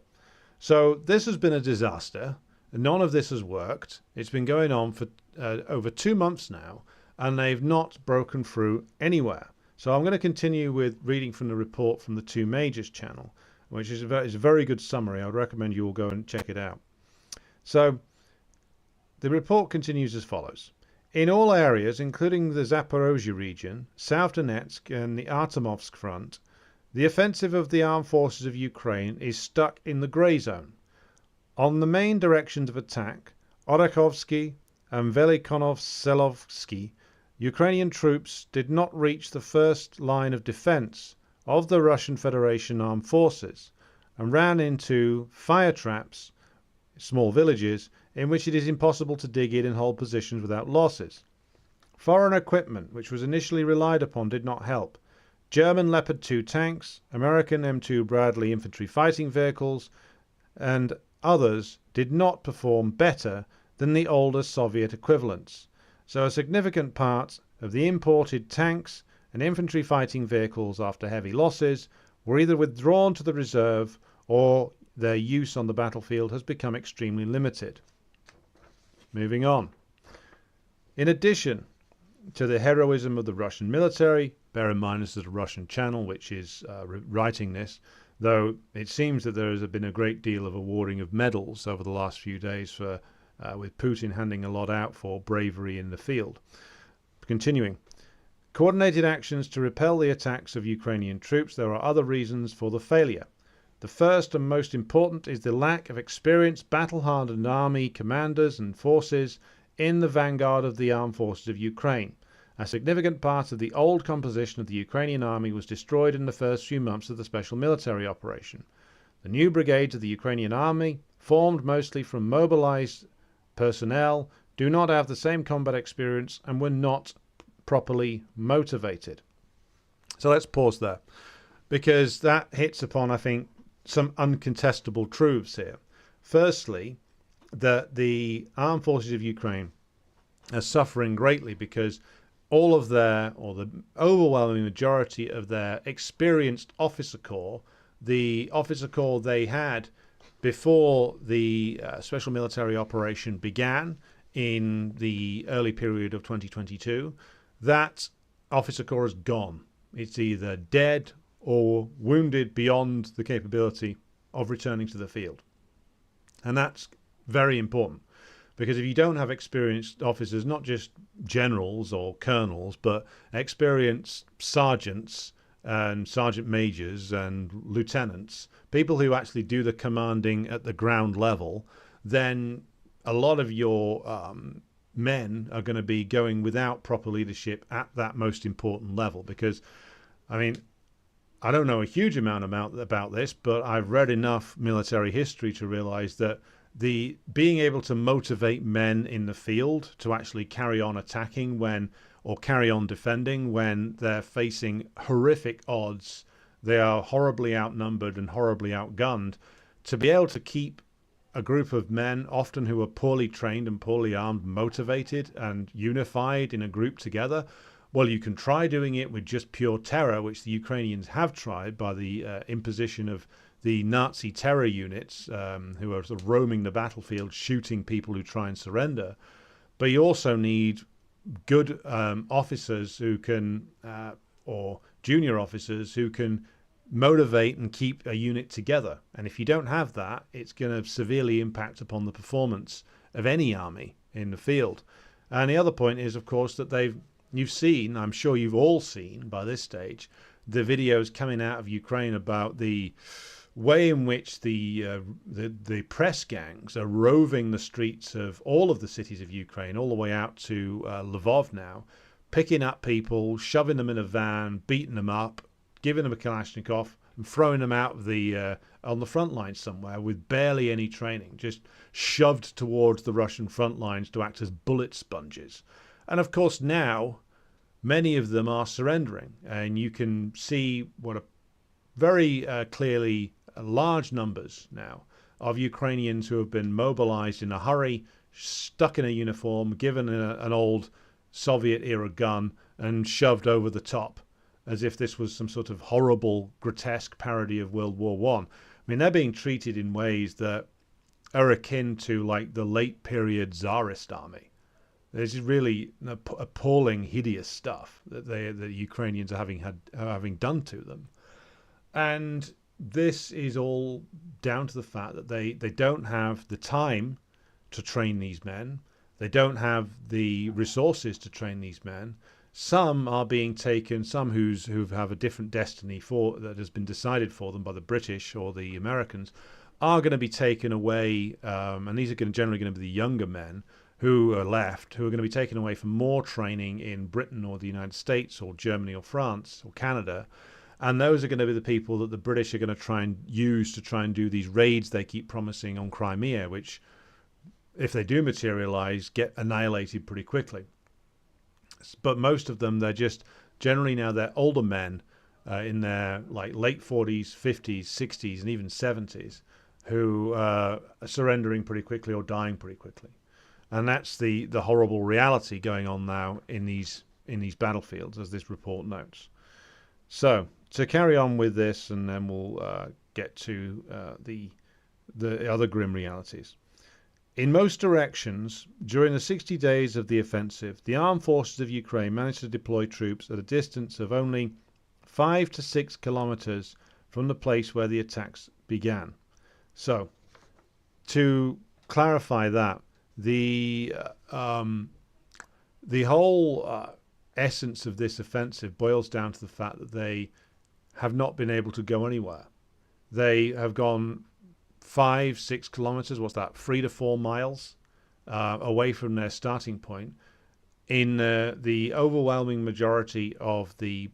So this has been a disaster. None of this has worked. It's been going on for over 2 months now, and they've not broken through anywhere. So I'm going to continue with reading from the report from the Two Majors channel, which is a very good summary. I would recommend you all go and check it out. So the report continues as follows. In all areas, including the Zaporozhye region, South Donetsk and the Artemovsk front, the offensive of the armed forces of Ukraine is stuck in the grey zone. On the main directions of attack, Orakhovsky and Velikonovo-Selovsky, Ukrainian troops did not reach the first line of defense of the Russian Federation armed forces and ran into fire traps, small villages, in which it is impossible to dig in and hold positions without losses. Foreign equipment, which was initially relied upon, did not help. German Leopard 2 tanks, American M2 Bradley infantry fighting vehicles, and others did not perform better than the older Soviet equivalents. So a significant part of the imported tanks and infantry fighting vehicles, after heavy losses, were either withdrawn to the reserve or their use on the battlefield has become extremely limited. Moving on. In addition to the heroism of the Russian military, bear in mind this is a Russian channel which is writing this, though it seems that there has been a great deal of awarding of medals over the last few days for with Putin handing a lot out for bravery in the field. Continuing. Coordinated actions to repel the attacks of Ukrainian troops. There are other reasons for the failure. The first and most important is the lack of experienced battle-hardened army commanders and forces in the vanguard of the armed forces of Ukraine. A significant part of the old composition of the Ukrainian army was destroyed in the first few months of the special military operation. The new brigades of the Ukrainian army, formed mostly from mobilized personnel, do not have the same combat experience and were not properly motivated. So let's pause there, because that hits upon, I think, some uncontestable truths here. Firstly, that the armed forces of Ukraine are suffering greatly because all of their, or the overwhelming majority of their experienced officer corps, the officer corps they had before the special military operation began in the early period of 2022, that officer corps is gone. It's either dead or wounded beyond the capability of returning to the field. And that's very important, because if you don't have experienced officers, not just generals or colonels, but experienced sergeants and sergeant majors and lieutenants, people who actually do the commanding at the ground level, then a lot of your men are going to be going without proper leadership at that most important level. Because, I mean, I don't know a huge amount about this, but I've read enough military history to realize that the being able to motivate men in the field to actually carry on attacking or carry on defending when they're facing horrific odds, they are horribly outnumbered and horribly outgunned, to be able to keep a group of men, often who are poorly trained and poorly armed, motivated and unified in a group together. Well, you can try doing it with just pure terror, which the Ukrainians have tried by the imposition of the Nazi terror units who are sort of roaming the battlefield, shooting people who try and surrender. But you also need good officers who can, or junior officers who can motivate and keep a unit together. And if you don't have that, it's going to severely impact upon the performance of any army in the field. And the other point is, of course, that you've seen, I'm sure you've all seen by this stage, the videos coming out of Ukraine about the way in which the press gangs are roving the streets of all of the cities of Ukraine, all the way out to Lvov now, picking up people, shoving them in a van, beating them up, giving them a Kalashnikov, and throwing them out of on the front lines somewhere with barely any training, just shoved towards the Russian front lines to act as bullet sponges. And of course now many of them are surrendering, and you can see what a very clearly large numbers now of Ukrainians who have been mobilized in a hurry, stuck in a uniform, given an old Soviet-era gun, and shoved over the top as if this was some sort of horrible, grotesque parody of World War One. I mean, they're being treated in ways that are akin to like the late period Tsarist army. This is really appalling, hideous stuff that the Ukrainians are having done to them. And this is all down to the fact that they don't have the time to train these men. They don't have the resources to train these men. Some are being taken, some who have a different destiny that has been decided for them by the British or the Americans, are going to be taken away, and these are generally going to be the younger men who are left, who are going to be taken away for more training in Britain or the United States or Germany or France or Canada. And those are going to be the people that the British are going to try and use to try and do these raids they keep promising on Crimea, which, if they do materialize, get annihilated pretty quickly. But most of them, they're just generally now they're older men in their like late 40s, 50s, 60s, and even 70s who are surrendering pretty quickly or dying pretty quickly. And that's the horrible reality going on now in these battlefields, as this report notes. So to carry on with this, and then we'll get to the other grim realities. In most directions, during the 60 days of the offensive, the armed forces of Ukraine managed to deploy troops at a distance of only 5 to 6 kilometers from the place where the attacks began. So, to clarify that, the whole essence of this offensive boils down to the fact that they have not been able to go anywhere. They have gone 5, 6 kilometers, what's that, 3 to 4 miles away from their starting point. In the overwhelming majority of the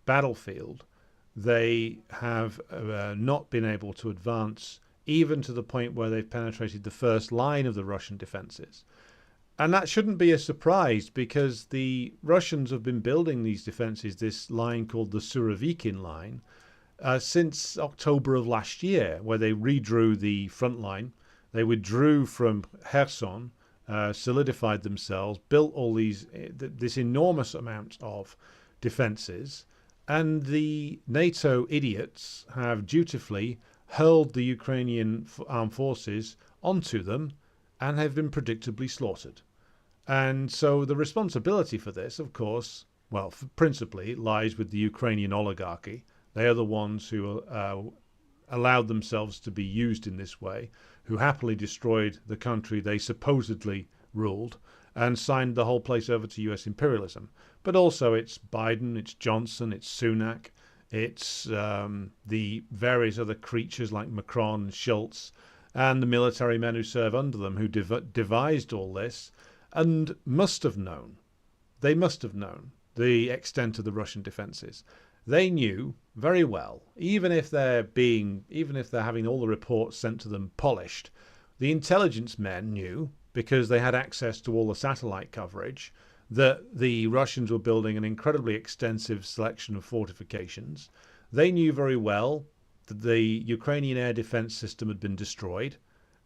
battlefield, they have not been able to advance even to the point where they've penetrated the first line of the Russian defenses. And that shouldn't be a surprise, because the Russians have been building these defenses, this line called the Surovikin line, since October of last year, where they redrew the front line. They withdrew from Kherson, solidified themselves, built all this enormous amount of defenses, and the NATO idiots have dutifully hurled the Ukrainian armed forces onto them and have been predictably slaughtered. And so the responsibility for this, of course, well, principally lies with the Ukrainian oligarchy. They are the ones who allowed themselves to be used in this way, who happily destroyed the country they supposedly ruled and signed the whole place over to US imperialism. But also it's Biden, it's Johnson, it's Sunak, it's the various other creatures like Macron and Schultz, and the military men who serve under them, who devised all this and must have known. They must have known the extent of the Russian defenses. They knew very well, even if they're having all the reports sent to them polished, the intelligence men knew, because they had access to all the satellite coverage, that the Russians were building an incredibly extensive selection of fortifications. They knew very well that the Ukrainian air defense system had been destroyed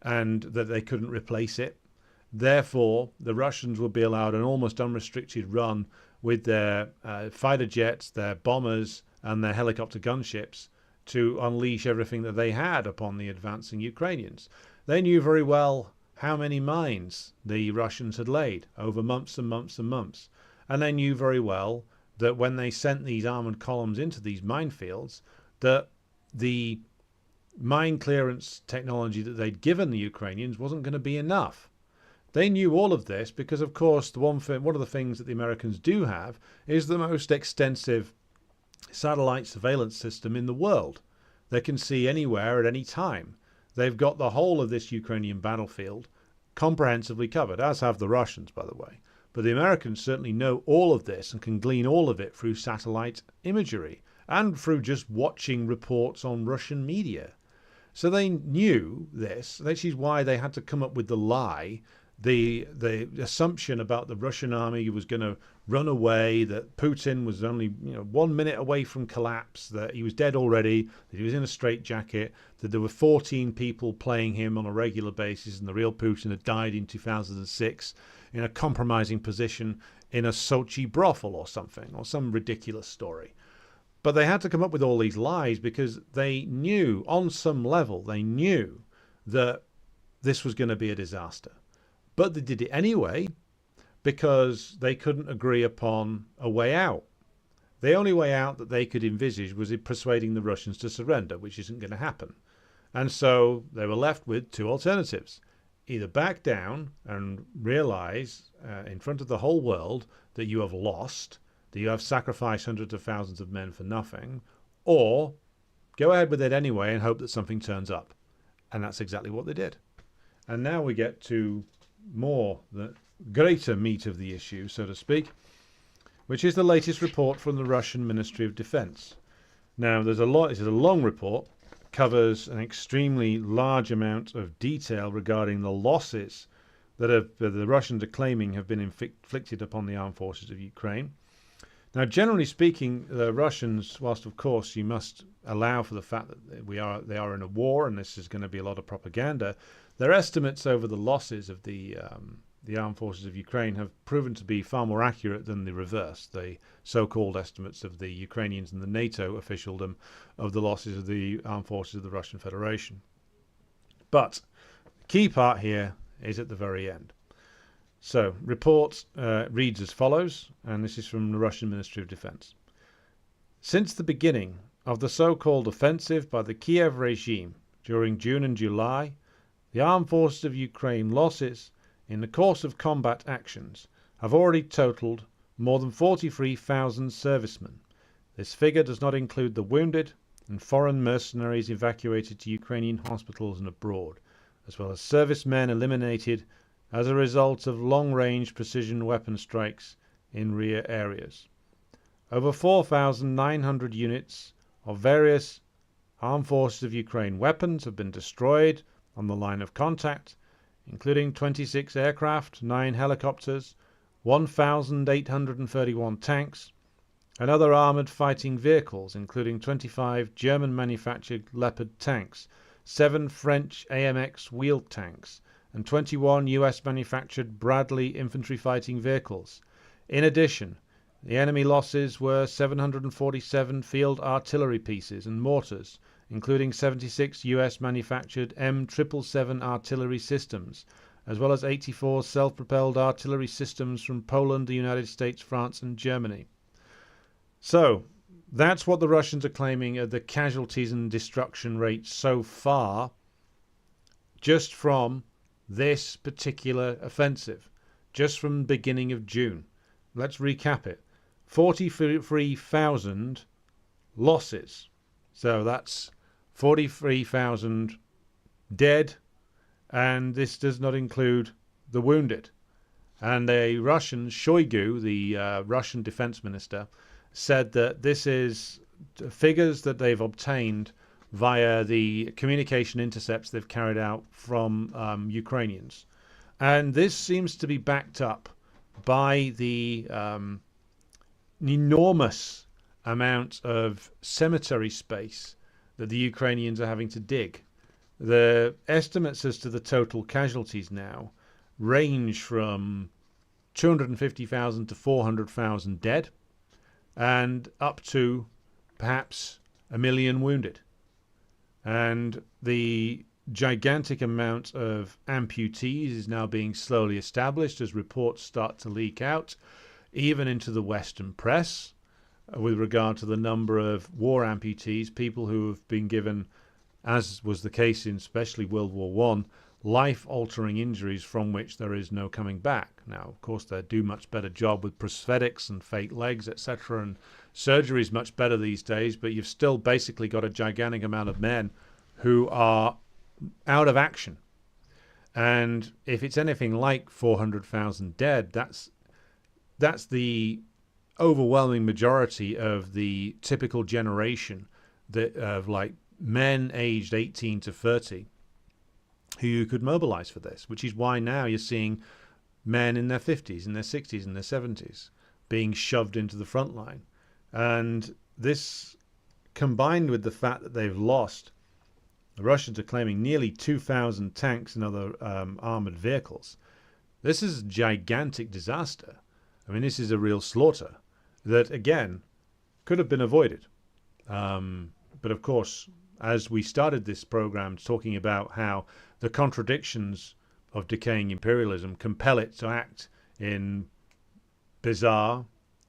and that they couldn't replace it. Therefore, the Russians would be allowed an almost unrestricted run with their fighter jets, their bombers, and their helicopter gunships to unleash everything that they had upon the advancing Ukrainians. They knew very well how many mines the Russians had laid over months and months and months. And they knew very well that when they sent these armored columns into these minefields, that the mine clearance technology that they'd given the Ukrainians wasn't going to be enough. They knew all of this because, of course, one of the things that the Americans do have is the most extensive satellite surveillance system in the world. They can see anywhere at any time. They've got the whole of this Ukrainian battlefield comprehensively covered, as have the Russians, by the way. But the Americans certainly know all of this and can glean all of it through satellite imagery and through just watching reports on Russian media. So they knew this. This is why they had to come up with the lie, the assumption about the Russian army was going to run away, that Putin was only 1 minute away from collapse, that he was dead already, that he was in a straitjacket, that there were 14 people playing him on a regular basis, and the real Putin had died in 2006 in a compromising position in a Sochi brothel or something, or some ridiculous story. But they had to come up with all these lies because they knew, on some level, they knew that this was going to be a disaster. But they did it anyway because they couldn't agree upon a way out. The only way out that they could envisage was in persuading the Russians to surrender, which isn't going to happen. And so they were left with two alternatives. Either back down and realize in front of the whole world that you have lost, that you have sacrificed hundreds of thousands of men for nothing, or go ahead with it anyway and hope that something turns up. And that's exactly what they did. And now we get to the greater meat of the issue, so to speak, which is the latest report from the Russian Ministry of Defense. Now, this is a long report, covers an extremely large amount of detail regarding the losses that the Russians are claiming have been inflicted upon the armed forces of Ukraine. Now, generally speaking, the Russians, whilst of course you must allow for the fact that they are in a war and this is going to be a lot of propaganda, their estimates over the losses of the armed forces of Ukraine have proven to be far more accurate than the reverse, the so-called estimates of the Ukrainians and the NATO officialdom of the losses of the armed forces of the Russian Federation. But the key part here is at the very end. So, report reads as follows, and this is from the Russian Ministry of Defense. Since the beginning of the so-called offensive by the Kiev regime during June and July, the armed forces of Ukraine losses in the course of combat actions have already totaled more than 43,000 servicemen. This figure does not include the wounded and foreign mercenaries evacuated to Ukrainian hospitals and abroad, as well as servicemen eliminated as a result of long-range precision weapon strikes in rear areas. Over 4,900 units of various armed forces of Ukraine weapons have been destroyed on the line of contact, including 26 aircraft, 9 helicopters, 1,831 tanks, and other armoured fighting vehicles, including 25 German-manufactured Leopard tanks, 7 French AMX wheeled tanks, and 21 US-manufactured Bradley infantry fighting vehicles. In addition, the enemy losses were 747 field artillery pieces and mortars, including 76 US-manufactured M777 artillery systems, as well as 84 self-propelled artillery systems from Poland, the United States, France, and Germany. So, that's what the Russians are claiming are the casualties and destruction rates so far, just from this particular offensive, just from the beginning of June. Let's recap it. 43,000 losses. So that's 43,000 dead, and this does not include the wounded. And the Russian, Shoigu, the Russian defense minister, said that this is figures that they've obtained via the communication intercepts they've carried out from Ukrainians. And this seems to be backed up by the enormous amount of cemetery space that the Ukrainians are having to dig. The estimates as to the total casualties now range from 250,000 to 400,000 dead and up to perhaps 1 million wounded. And the gigantic amount of amputees is now being slowly established as reports start to leak out, even into the Western press, with regard to the number of war amputees, people who have been given, as was the case in especially World War I, life-altering injuries from which there is no coming back. Now, of course, they do much better job with prosthetics and fake legs, etc., and surgery is much better these days, but you've still basically got a gigantic amount of men who are out of action. And if it's anything like 400,000 dead, that's the overwhelming majority of the typical generation that of like men aged 18 to 30 who you could mobilize for this, which is why now you're seeing men in their 50s, in their 60s, in their 70s being shoved into the front line. And this, combined with the fact that they've lost, the Russians are claiming nearly 2,000 tanks and other armored vehicles. This is a gigantic disaster. I mean, this is a real slaughter that, again, could have been avoided. But of course, as we started this program talking about how the contradictions of decaying imperialism compel it to act in bizarre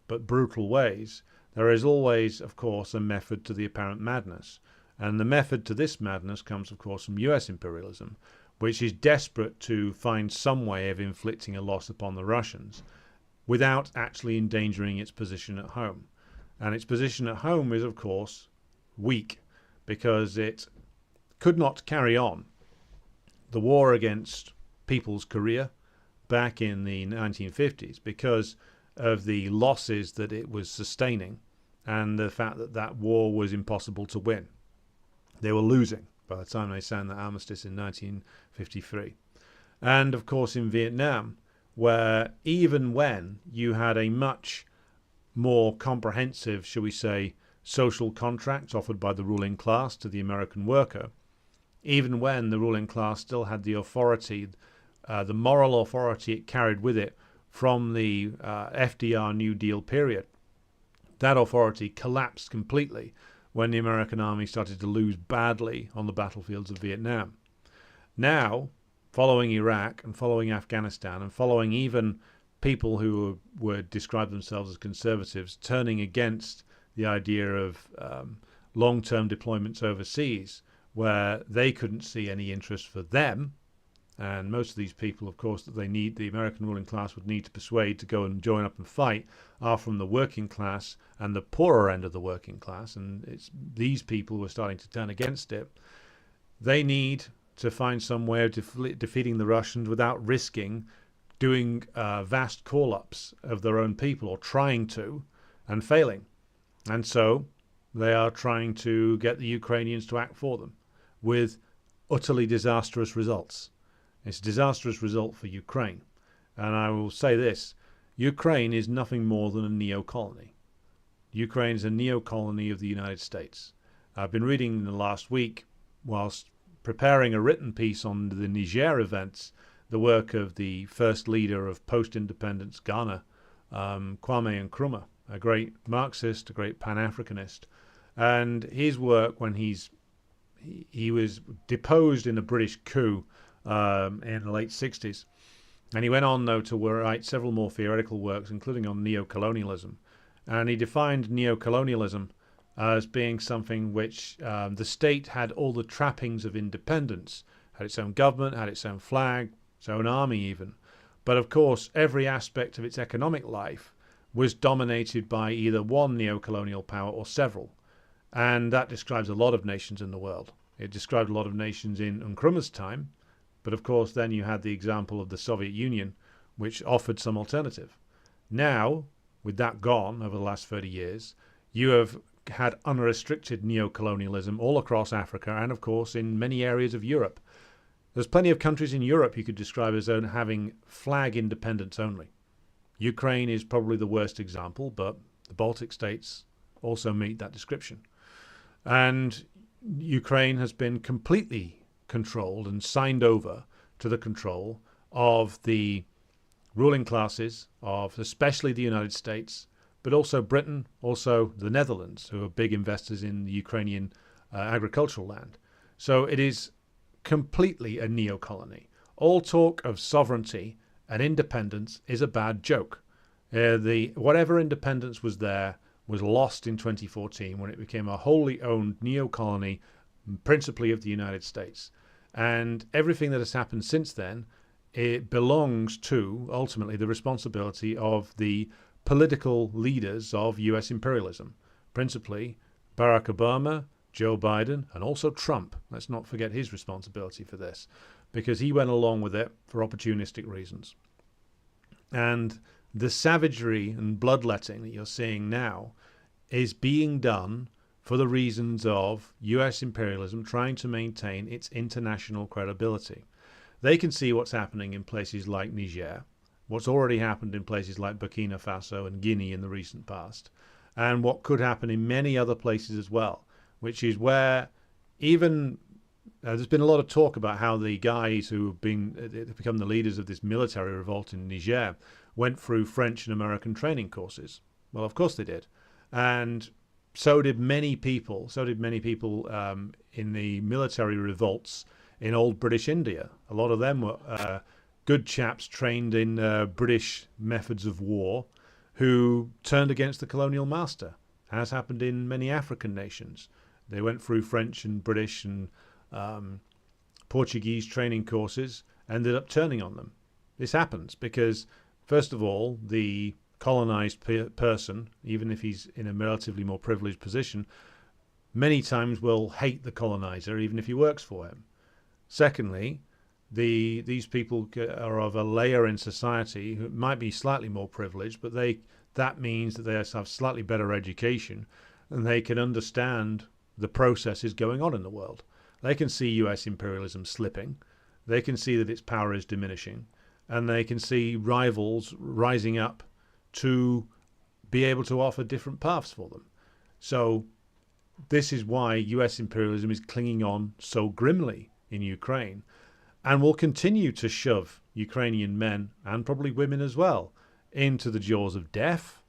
but brutal ways, there is always, of course, a method to the apparent madness. And the method to this madness comes, of course, from US imperialism, which is desperate to find some way of inflicting a loss upon the Russians without actually endangering its position at home. And its position at home is, of course, weak, because it could not carry on the war against People's Korea back in the 1950s because of the losses that it was sustaining and the fact that that war was impossible to win. They were losing by the time they signed the armistice in 1953. And, of course, in Vietnam, where even when you had a much more comprehensive, shall we say, social contract offered by the ruling class to the American worker, even when the ruling class still had the authority, the moral authority it carried with it from the FDR New Deal period, that authority collapsed completely when the American army started to lose badly on the battlefields of Vietnam. Now, following Iraq and following Afghanistan and following even people who would describe themselves as conservatives turning against the idea of long-term deployments overseas, where they couldn't see any interest for them, and most of these people, of course, that the American ruling class would need to persuade to go and join up and fight are from the working class and the poorer end of the working class, and it's these people who are starting to turn against it. They need to find some way of defeating the Russians without risking doing vast call-ups of their own people, or trying to, and failing. And so they are trying to get the Ukrainians to act for them with utterly disastrous results. It's a disastrous result for Ukraine. And I will say this, Ukraine is nothing more than a neo-colony. Ukraine is a neo-colony of the United States. I've been reading in the last week, whilst preparing a written piece on the Niger events, the work of the first leader of post-independence Ghana, Kwame Nkrumah, a great Marxist, a great Pan-Africanist. And his work, when he was deposed in a British coup in the late 60s. And he went on, though, to write several more theoretical works, including on neo-colonialism. And he defined neo-colonialism as being something which the state had all the trappings of independence, had its own government, had its own flag, its own army even. But, of course, every aspect of its economic life was dominated by either one neo-colonial power or several. And that describes a lot of nations in the world. It described a lot of nations in Nkrumah's time, but of course then you had the example of the Soviet Union, which offered some alternative. Now, with that gone over the last 30 years, you have had unrestricted neo-colonialism all across Africa and, of course, in many areas of Europe. There's plenty of countries in Europe you could describe as having flag independence only. Ukraine is probably the worst example, but the Baltic states also meet that description. And Ukraine has been completely controlled and signed over to the control of the ruling classes of especially the United States, but also Britain, also the Netherlands, who are big investors in the Ukrainian agricultural land. So it is completely a neo-colony. All talk of sovereignty and independence is a bad joke. Whatever independence was there was lost in 2014 when it became a wholly owned neo-colony, principally of the United States. And everything that has happened since then, it belongs to, ultimately, the responsibility of the political leaders of US imperialism, principally Barack Obama, Joe Biden, and also Trump. Let's not forget his responsibility for this, because he went along with it for opportunistic reasons. And the savagery and bloodletting that you're seeing now is being done for the reasons of US imperialism trying to maintain its international credibility. They can see what's happening in places like Niger, what's already happened in places like Burkina Faso and Guinea in the recent past, and what could happen in many other places as well, which is where even there's been a lot of talk about how the guys who have become the leaders of this military revolt in Niger went through French and American training courses. Well, of course they did. And so did many people. In the military revolts in old British India. A lot of them were good chaps trained in British methods of war who turned against the colonial master, as happened in many African nations. They went through French and British and Portuguese training courses, ended up turning on them. This happens because, first of all, the colonized person, even if he's in a relatively more privileged position, many times will hate the colonizer even if he works for him. Secondly, these people are of a layer in society who might be slightly more privileged, but that means that they have slightly better education and they can understand the processes going on in the world. They can see US imperialism slipping, they can see that its power is diminishing, and they can see rivals rising up to be able to offer different paths for them. So this is why US imperialism is clinging on so grimly in Ukraine and will continue to shove Ukrainian men, and probably women as well, into the jaws of death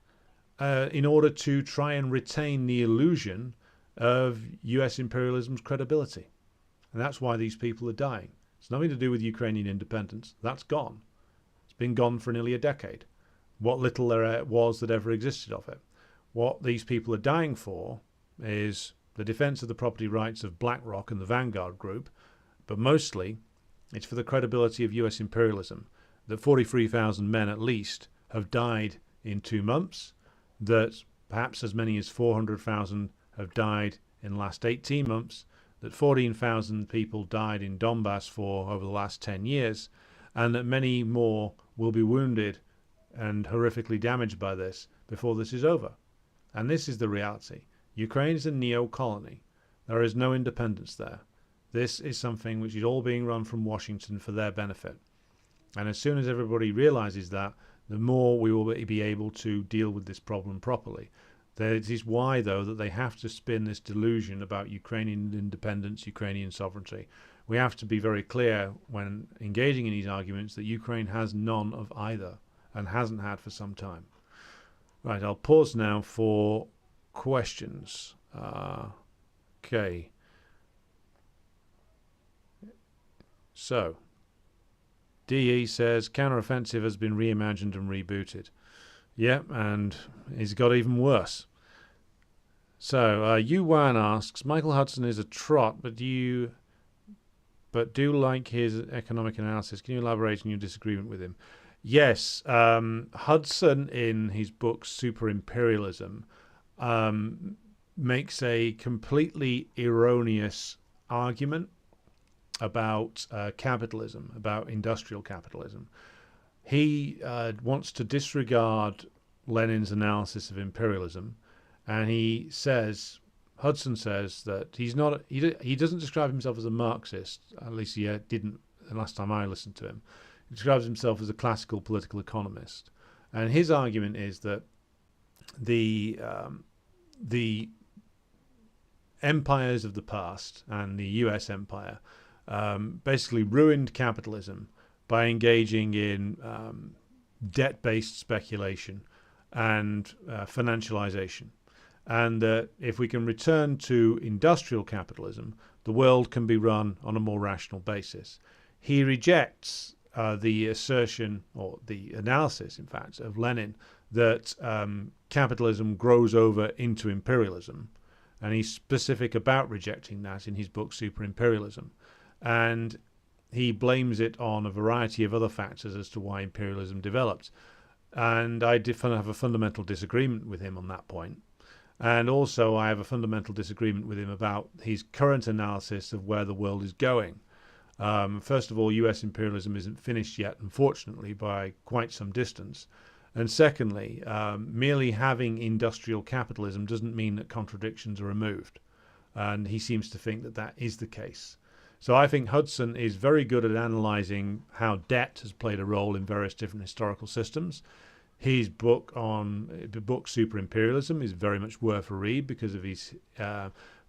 in order to try and retain the illusion of US imperialism's credibility. And that's why these people are dying. It's nothing to do with Ukrainian independence. That's gone. It's been gone for nearly a decade. What little there was that ever existed of it. What these people are dying for is the defense of the property rights of BlackRock and the Vanguard Group, but mostly it's for the credibility of US imperialism, that 43,000 men at least have died in 2 months, that perhaps as many as 400,000 have died in the last 18 months, that 14,000 people died in Donbass over the last 10 years, and that many more will be wounded and horrifically damaged by this before this is over. And this is the reality. Ukraine is a neo-colony. There is no independence there. This is something which is all being run from Washington for their benefit. And as soon as everybody realizes that, the more we will be able to deal with this problem properly. That is why, though, that they have to spin this delusion about Ukrainian independence, Ukrainian sovereignty. We have to be very clear when engaging in these arguments that Ukraine has none of either and hasn't had for some time. Right, I'll pause now for questions. Okay. So, DE says counteroffensive has been reimagined and rebooted. Yep, and it's got even worse. So, Yuan asks, Michael Hudson is a trot, but do like his economic analysis. Can you elaborate on your disagreement with him? Yes, Hudson in his book Super Imperialism makes a completely erroneous argument about capitalism, about industrial capitalism. He wants to disregard Lenin's analysis of imperialism, and Hudson says that he doesn't describe himself as a Marxist, at least he didn't the last time I listened to him. He describes himself as a classical political economist. And his argument is that the empires of the past and the US empire basically ruined capitalism by engaging in debt-based speculation and financialization. And that if we can return to industrial capitalism, the world can be run on a more rational basis. He rejects the assertion, or the analysis, in fact, of Lenin that capitalism grows over into imperialism. And he's specific about rejecting that in his book Super Imperialism. and he blames it on a variety of other factors as to why imperialism developed. And I have a fundamental disagreement with him on that point. And also I have a fundamental disagreement with him about his current analysis of where the world is going. First of all, US imperialism isn't finished yet, unfortunately, by quite some distance. And secondly, merely having industrial capitalism doesn't mean that contradictions are removed. And he seems to think that that is the case. So I think Hudson is very good at analyzing how debt has played a role in various different historical systems. His book Super Imperialism is very much worth a read because of his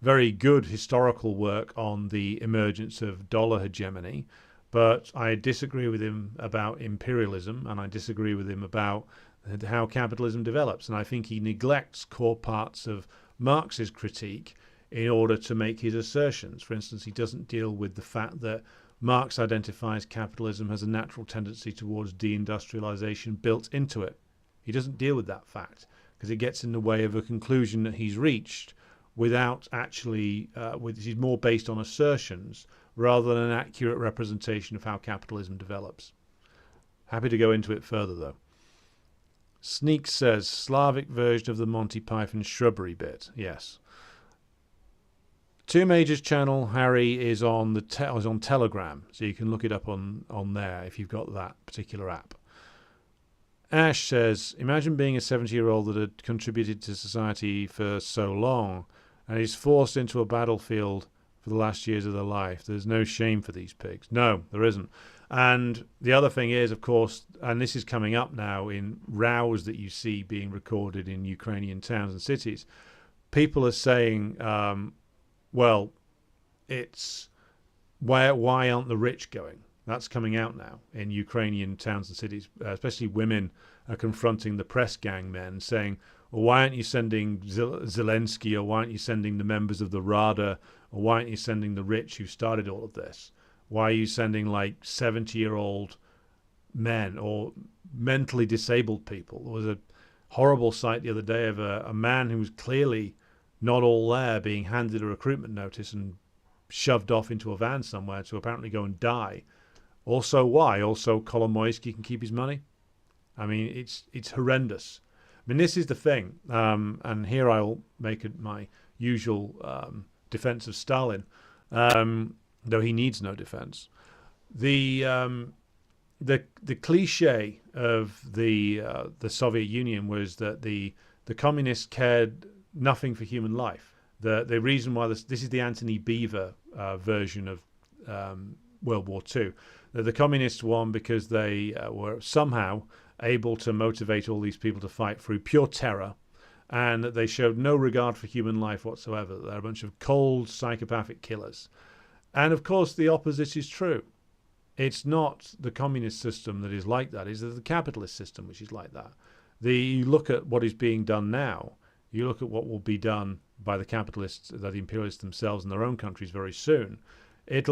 very good historical work on the emergence of dollar hegemony. But I disagree with him about imperialism, and I disagree with him about how capitalism develops. And I think he neglects core parts of Marx's critique in order to make his assertions. For instance, he doesn't deal with the fact that Marx identifies capitalism as a natural tendency towards deindustrialization built into it. He doesn't deal with that fact because it gets in the way of a conclusion that he's reached without actually, which is more based on assertions rather than an accurate representation of how capitalism develops. Happy to go into it further though. Sneak says, Slavic version of the Monty Python shrubbery bit. Yes. Two Majors channel, Harry, is on on Telegram, so you can look it up on there if you've got that particular app. Ash says, imagine being a 70-year-old that had contributed to society for so long and is forced into a battlefield for the last years of their life. There's no shame for these pigs. No, there isn't. And the other thing is, of course, and this is coming up now in rows that you see being recorded in Ukrainian towns and cities, people are saying, well, it's why aren't the rich going? That's coming out now in Ukrainian towns and cities. Especially women are confronting the press gang men saying, well, why aren't you sending Zelensky, or why aren't you sending the members of the Rada, or why aren't you sending the rich who started all of this? Why are you sending like 70-year-old men or mentally disabled people? There was a horrible sight the other day of a man who was clearly not all there being handed a recruitment notice and shoved off into a van somewhere to apparently go and die. Also, why? Also, Kolomoisky can keep his money? I mean, it's horrendous. I mean, this is the thing, and here I'll make my usual defense of Stalin, though he needs no defense. The cliche of the Soviet Union was that the communists cared nothing for human life. The reason why this is the Anthony Beaver version of World War II. The communists won because they were somehow able to motivate all these people to fight through pure terror, and that they showed no regard for human life whatsoever. They're a bunch of cold, psychopathic killers. And of course, the opposite is true. It's not the communist system that is like that. It's the capitalist system which is like that. You look at what is being done now. You look at what will be done by the capitalists, the imperialists themselves in their own countries very soon. It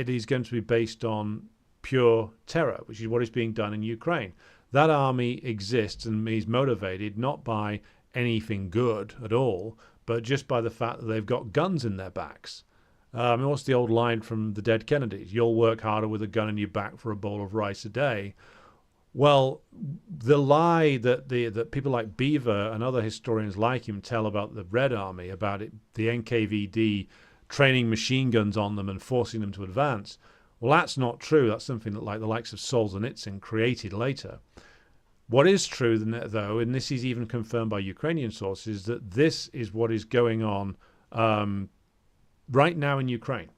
is going to be based on pure terror, which is what is being done in Ukraine. That army exists and is motivated not by anything good at all, but just by the fact that they've got guns in their backs. What's the old line from the dead Kennedys? You'll work harder with a gun in your back for a bowl of rice a day. Well, the lie that people like Beaver and other historians like him tell about the Red Army, about it, the NKVD training machine guns on them and forcing them to advance, well, that's not true. That's something that the likes of Solzhenitsyn created later. What is true, though, and this is even confirmed by Ukrainian sources, that this is what is going on right now in Ukraine.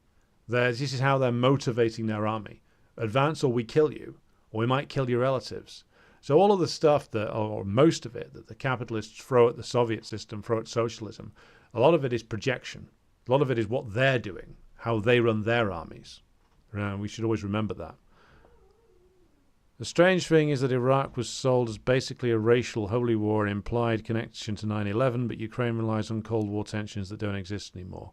This is how they're motivating their army. Advance or we kill you, or we might kill your relatives. So all of the stuff or most of it, that the capitalists throw at the Soviet system, throw at socialism, a lot of it is projection. A lot of it is what they're doing, how they run their armies. We should always remember that. The strange thing is that Iraq was sold as basically a racial holy war, an implied connection to 9/11, but Ukraine relies on Cold War tensions that don't exist anymore.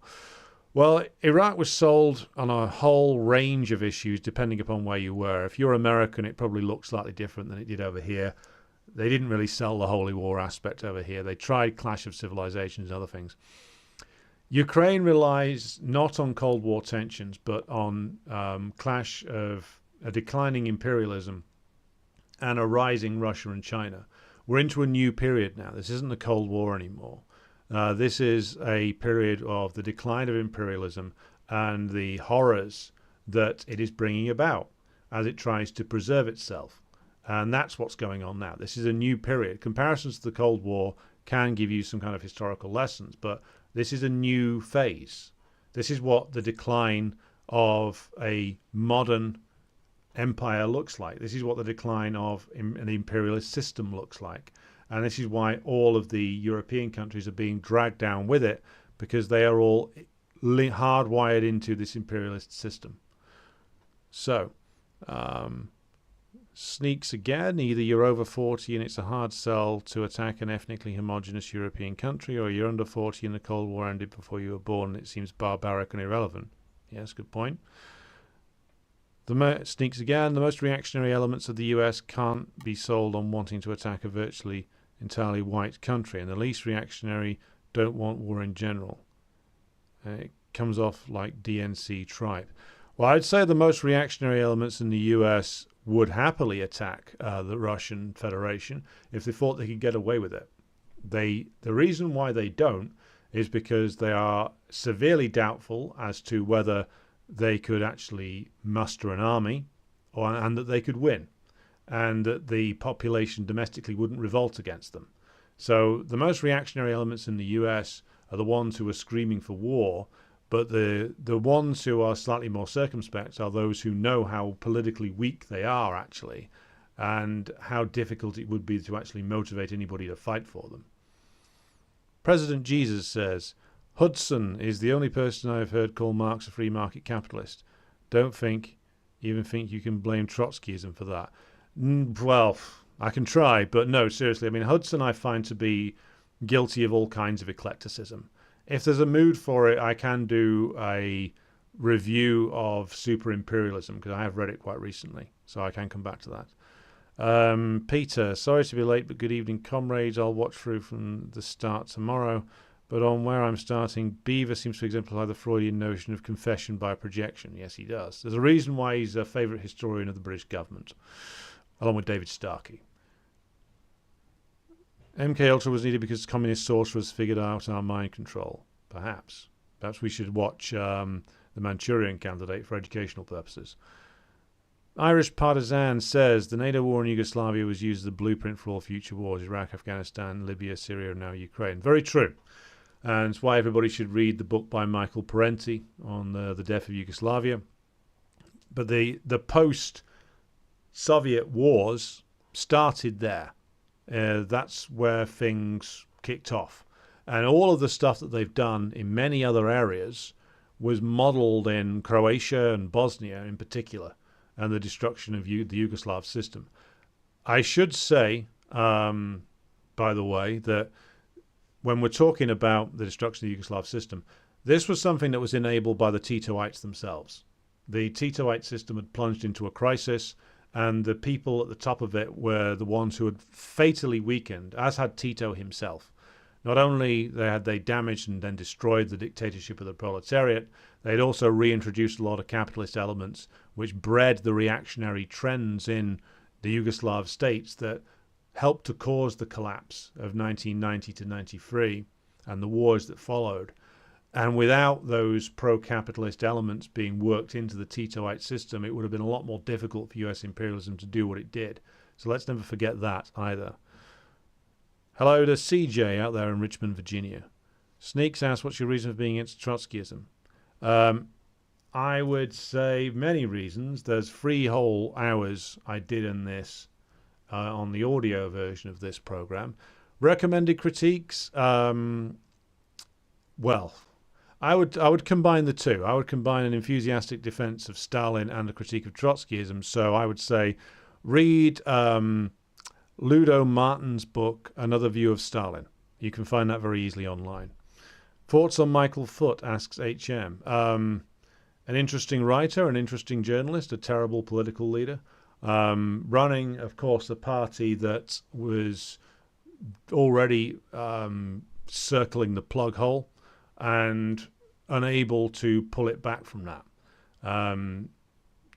Well, Iraq was sold on a whole range of issues depending upon where you were. If you're American, it probably looks slightly different than it did over here. They didn't really sell the holy war aspect over here. They tried Clash of Civilizations and other things. Ukraine relies not on Cold War tensions, but on clash of a declining imperialism and a rising Russia and China. We're into a new period now. This isn't the Cold War anymore. This is a period of the decline of imperialism and the horrors that it is bringing about as it tries to preserve itself. And that's what's going on now. This is a new period. Comparisons to the Cold War can give you some kind of historical lessons, but this is a new phase. This is what the decline of a modern empire looks like. This is what the decline of an imperialist system looks like. And this is why all of the European countries are being dragged down with it, because they are all hardwired into this imperialist system. So, sneaks again. Either you're over 40 and it's a hard sell to attack an ethnically homogenous European country, or you're under 40 and the Cold War ended before you were born and it seems barbaric and irrelevant. Yes, good point. Sneaks again. The most reactionary elements of the US can't be sold on wanting to attack a virtually entirely white country, and the least reactionary don't want war in general. It comes off like DNC tripe. Well, I'd say the most reactionary elements in the US would happily attack the Russian Federation if they thought they could get away with it. The reason why they don't is because they are severely doubtful as to whether they could actually muster an army and that they could win, and that the population domestically wouldn't revolt against them. So the most reactionary elements in the US are the ones who are screaming for war, but the ones who are slightly more circumspect are those who know how politically weak they are actually, and how difficult it would be to actually motivate anybody to fight for them. President Jesus says, Hudson is the only person I've heard call Marx a free market capitalist. Don't even think you can blame Trotskyism for that. Well, I can try, but no, seriously. I mean, Hudson I find to be guilty of all kinds of eclecticism. If there's a mood for it, I can do a review of super imperialism, because I have read it quite recently, so I can come back to that. Peter, sorry to be late, but good evening, comrades. I'll watch through from the start tomorrow. But on where I'm starting, Beaver seems to exemplify the Freudian notion of confession by projection. Yes, he does. There's a reason why he's a favourite historian of the British government, along with David Starkey. MK Ultra was needed because communist sorcerers figured out our mind control. Perhaps. Perhaps we should watch The Manchurian Candidate for educational purposes. Irish Partisan says the NATO war in Yugoslavia was used as a blueprint for all future wars. Iraq, Afghanistan, Libya, Syria, and now Ukraine. Very true. And it's why everybody should read the book by Michael Parenti on the death of Yugoslavia. But the post-Soviet wars started there. That's where things kicked off. And all of the stuff that they've done in many other areas was modeled in Croatia and Bosnia in particular, and the destruction of the Yugoslav system. I should say, by the way, that when we're talking about the destruction of the Yugoslav system, this was something that was enabled by the Titoites themselves. The Titoite system had plunged into a crisis, and the people at the top of it were the ones who had fatally weakened, as had Tito himself. Not only had they damaged and then destroyed the dictatorship of the proletariat, they had also reintroduced a lot of capitalist elements which bred the reactionary trends in the Yugoslav states that helped to cause the collapse of 1990 to 93 and the wars that followed. And without those pro-capitalist elements being worked into the Titoite system, it would have been a lot more difficult for US imperialism to do what it did. So let's never forget that either. Hello to CJ out there in Richmond, Virginia. Sneaks asks, what's your reason for being against Trotskyism? I would say many reasons. There's 3 whole hours I did in this on the audio version of this program. Recommended critiques? Well, I would combine the two. I would combine an enthusiastic defense of Stalin and a critique of Trotskyism. So I would say read Ludo Martin's book, Another View of Stalin. You can find that very easily online. Thoughts on Michael Foot, asks HM. An interesting writer, an interesting journalist, a terrible political leader. Running, of course, a party that was already circling the plug hole. and unable to pull it back from that.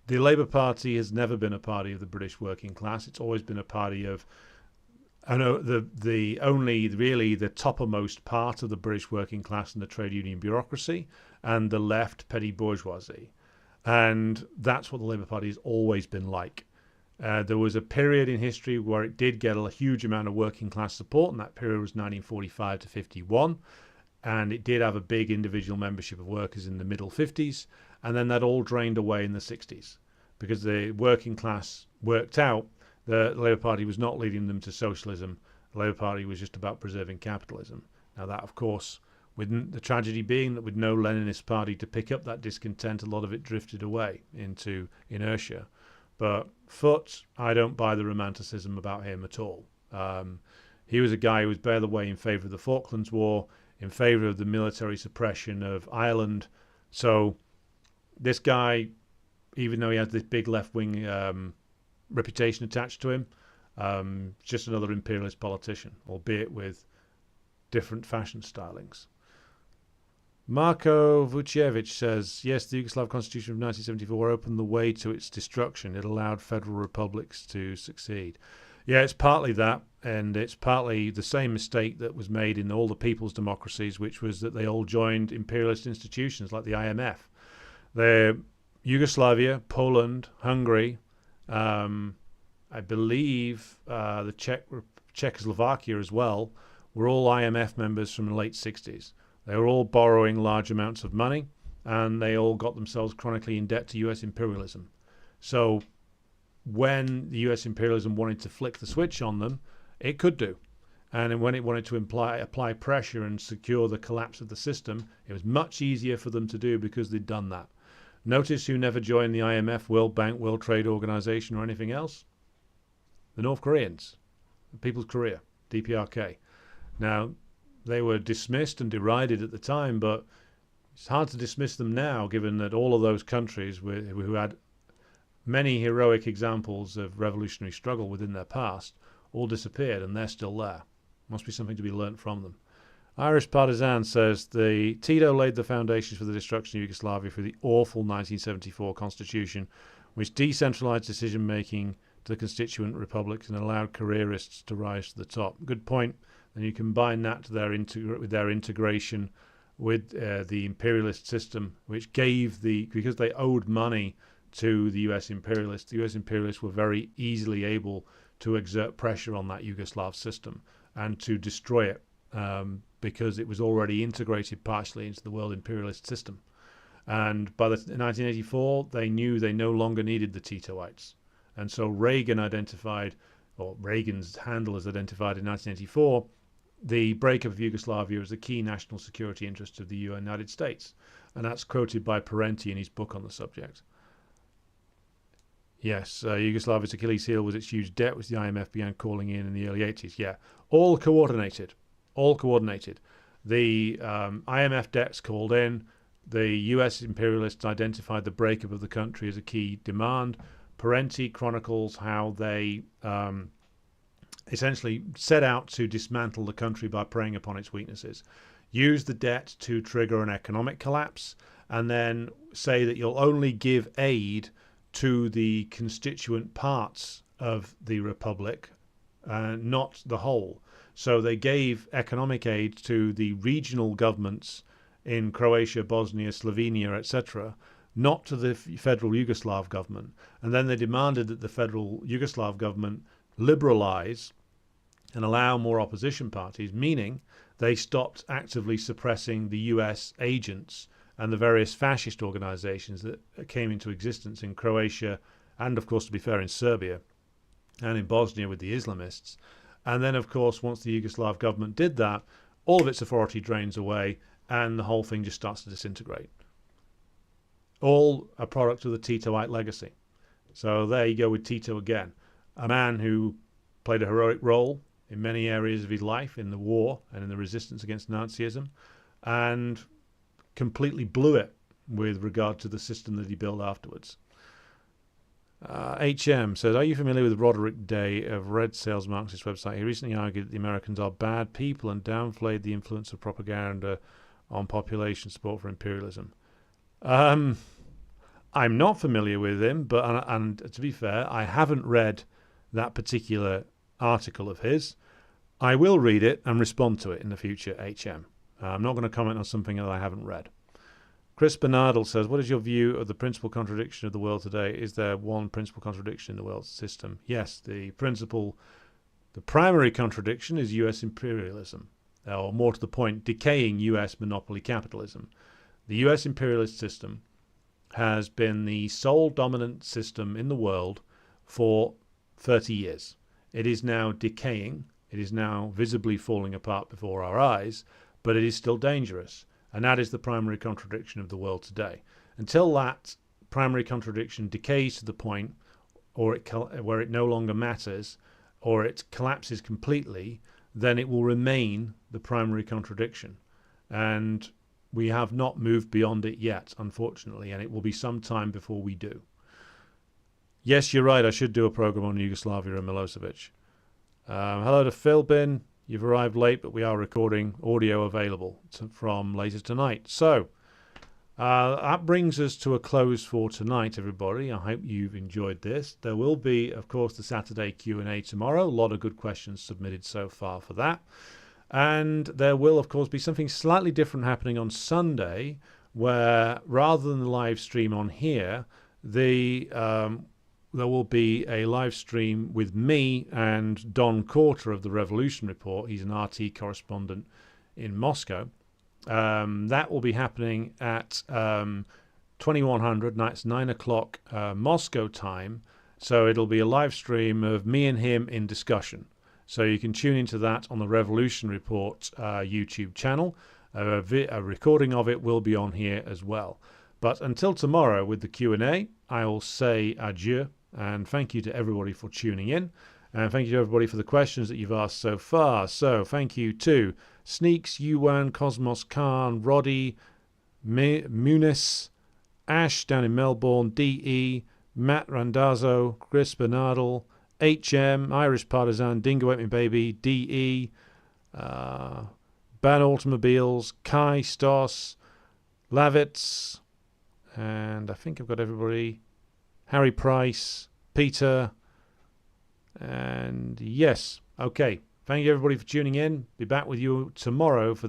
The Labour Party has never been a party of the British working class. It's always been a party of, I know, the only really the toppermost part of the British working class and the trade union bureaucracy, and the left petty bourgeoisie. And that's what the Labour Party has always been like. There was a period in history where it did get a huge amount of working class support, and that period was 1945 to 51. And it did have a big individual membership of workers in the middle 50s. And then that all drained away in the 60s because the working class worked out the Labour Party was not leading them to socialism. The Labour Party was just about preserving capitalism. Now that, of course, with the tragedy being that with no Leninist party to pick up that discontent, a lot of it drifted away into inertia. But Foot, I don't buy the romanticism about him at all. He was a guy who was bare the way in favour of the Falklands War, in favour of the military suppression of Ireland. So this guy, even though he has this big left-wing reputation attached to him, just another imperialist politician, albeit with different fashion stylings. Marko Vucevic says, yes, the Yugoslav Constitution of 1974 opened the way to its destruction. It allowed federal republics to succeed. Yeah, it's partly that, and it's partly the same mistake that was made in all the people's democracies, which was that they all joined imperialist institutions like the IMF. Yugoslavia, Poland, Hungary, I believe the Czechoslovakia as well, were all IMF members from the late 60s. They were all borrowing large amounts of money, and they all got themselves chronically in debt to US imperialism. So when the US imperialism wanted to flick the switch on them, it could do. And when it wanted to apply pressure and secure the collapse of the system, it was much easier for them to do because they'd done that. Notice who never joined the IMF, World Bank, World Trade Organization, or anything else? The North Koreans, the People's Korea, DPRK. Now, they were dismissed and derided at the time, but it's hard to dismiss them now, given that all of those countries who had many heroic examples of revolutionary struggle within their past all disappeared, and they're still there. Must be something to be learnt from them. Irish Partisan says the Tito laid the foundations for the destruction of Yugoslavia through the awful 1974 constitution, which decentralized decision-making to the constituent republics and allowed careerists to rise to the top. Good point. And you combine that to with their integration with the imperialist system, which gave because they owed money to the US imperialists. The US imperialists were very easily able to exert pressure on that Yugoslav system and to destroy it because it was already integrated partially into the world imperialist system. And by 1984, they knew they no longer needed the Titoites. And so Reagan identified, or Reagan's handlers identified in 1984, the breakup of Yugoslavia as a key national security interest of the United States. And that's quoted by Parenti in his book on the subject. Yes, Yugoslavia's Achilles heel was its huge debt, which the IMF began calling in the early 80s. Yeah, all coordinated. All coordinated. The IMF debts called in. The US imperialists identified the breakup of the country as a key demand. Parenti chronicles how they essentially set out to dismantle the country by preying upon its weaknesses, use the debt to trigger an economic collapse, and then say that you'll only give aid to the constituent parts of the republic, not the whole. So they gave economic aid to the regional governments in Croatia, Bosnia, Slovenia, etc., not to the federal Yugoslav government. And then they demanded that the federal Yugoslav government liberalize and allow more opposition parties, meaning they stopped actively suppressing the US agents and the various fascist organizations that came into existence in Croatia and, of course, to be fair, in Serbia and in Bosnia with the Islamists. And then, of course, once the Yugoslav government did that, all of its authority drains away and the whole thing just starts to disintegrate. All a product of the Titoite legacy. So there you go with Tito again, a man who played a heroic role in many areas of his life in the war and in the resistance against Nazism, and completely blew it with regard to the system that he built afterwards. HM says, are you familiar with Roderick Day of Red Sails Marxist website? He recently argued that the Americans are bad people and downplayed the influence of propaganda on population support for imperialism. I'm not familiar with him, but and to be fair, I haven't read that particular article of his. I will read it and respond to it in the future, HM. I'm not going to comment on something that I haven't read. Chris Bernardel says, what is your view of the principal contradiction of the world today? Is there one principal contradiction in the world system? Yes, the primary contradiction is US imperialism, or more to the point, decaying US monopoly capitalism. The US imperialist system has been the sole dominant system in the world for 30 years. It is now decaying. It is now visibly falling apart before our eyes, but it is still dangerous. And that is the primary contradiction of the world today. Until that primary contradiction decays to the point where it no longer matters, or it collapses completely, then it will remain the primary contradiction. And we have not moved beyond it yet, unfortunately, and it will be some time before we do. Yes, you're right, I should do a program on Yugoslavia and Milosevic. Hello to Philbin. You've arrived late, but we are recording audio available from later tonight. So that brings us to a close for tonight, everybody. I hope you've enjoyed this. There will be, of course, the Saturday Q&A tomorrow. A lot of good questions submitted so far for that. And there will, of course, be something slightly different happening on Sunday, where rather than the live stream on here, there will be a live stream with me and Don Corter of the Revolution Report. He's an RT correspondent in Moscow. That will be happening at 2100. That's 9 o'clock Moscow time. So it'll be a live stream of me and him in discussion. So you can tune into that on the Revolution Report YouTube channel. A recording of it will be on here as well. But until tomorrow with the Q&A, I will say adieu. And thank you to everybody for tuning in. And thank you to everybody for the questions that you've asked so far. So thank you to Sneaks, Yuan, Cosmos Khan, Roddy, Muniz, Ash down in Melbourne, DE, Matt Randazzo, Chris Bernardel, HM, Irish Partisan, Dingo Ate Me Baby, DE, Ban Automobiles, Kai, Stoss, Lavitz, and I think I've got everybody. Harry Price, Peter, and yes. Okay. Thank you everybody for tuning in. Be back with you tomorrow for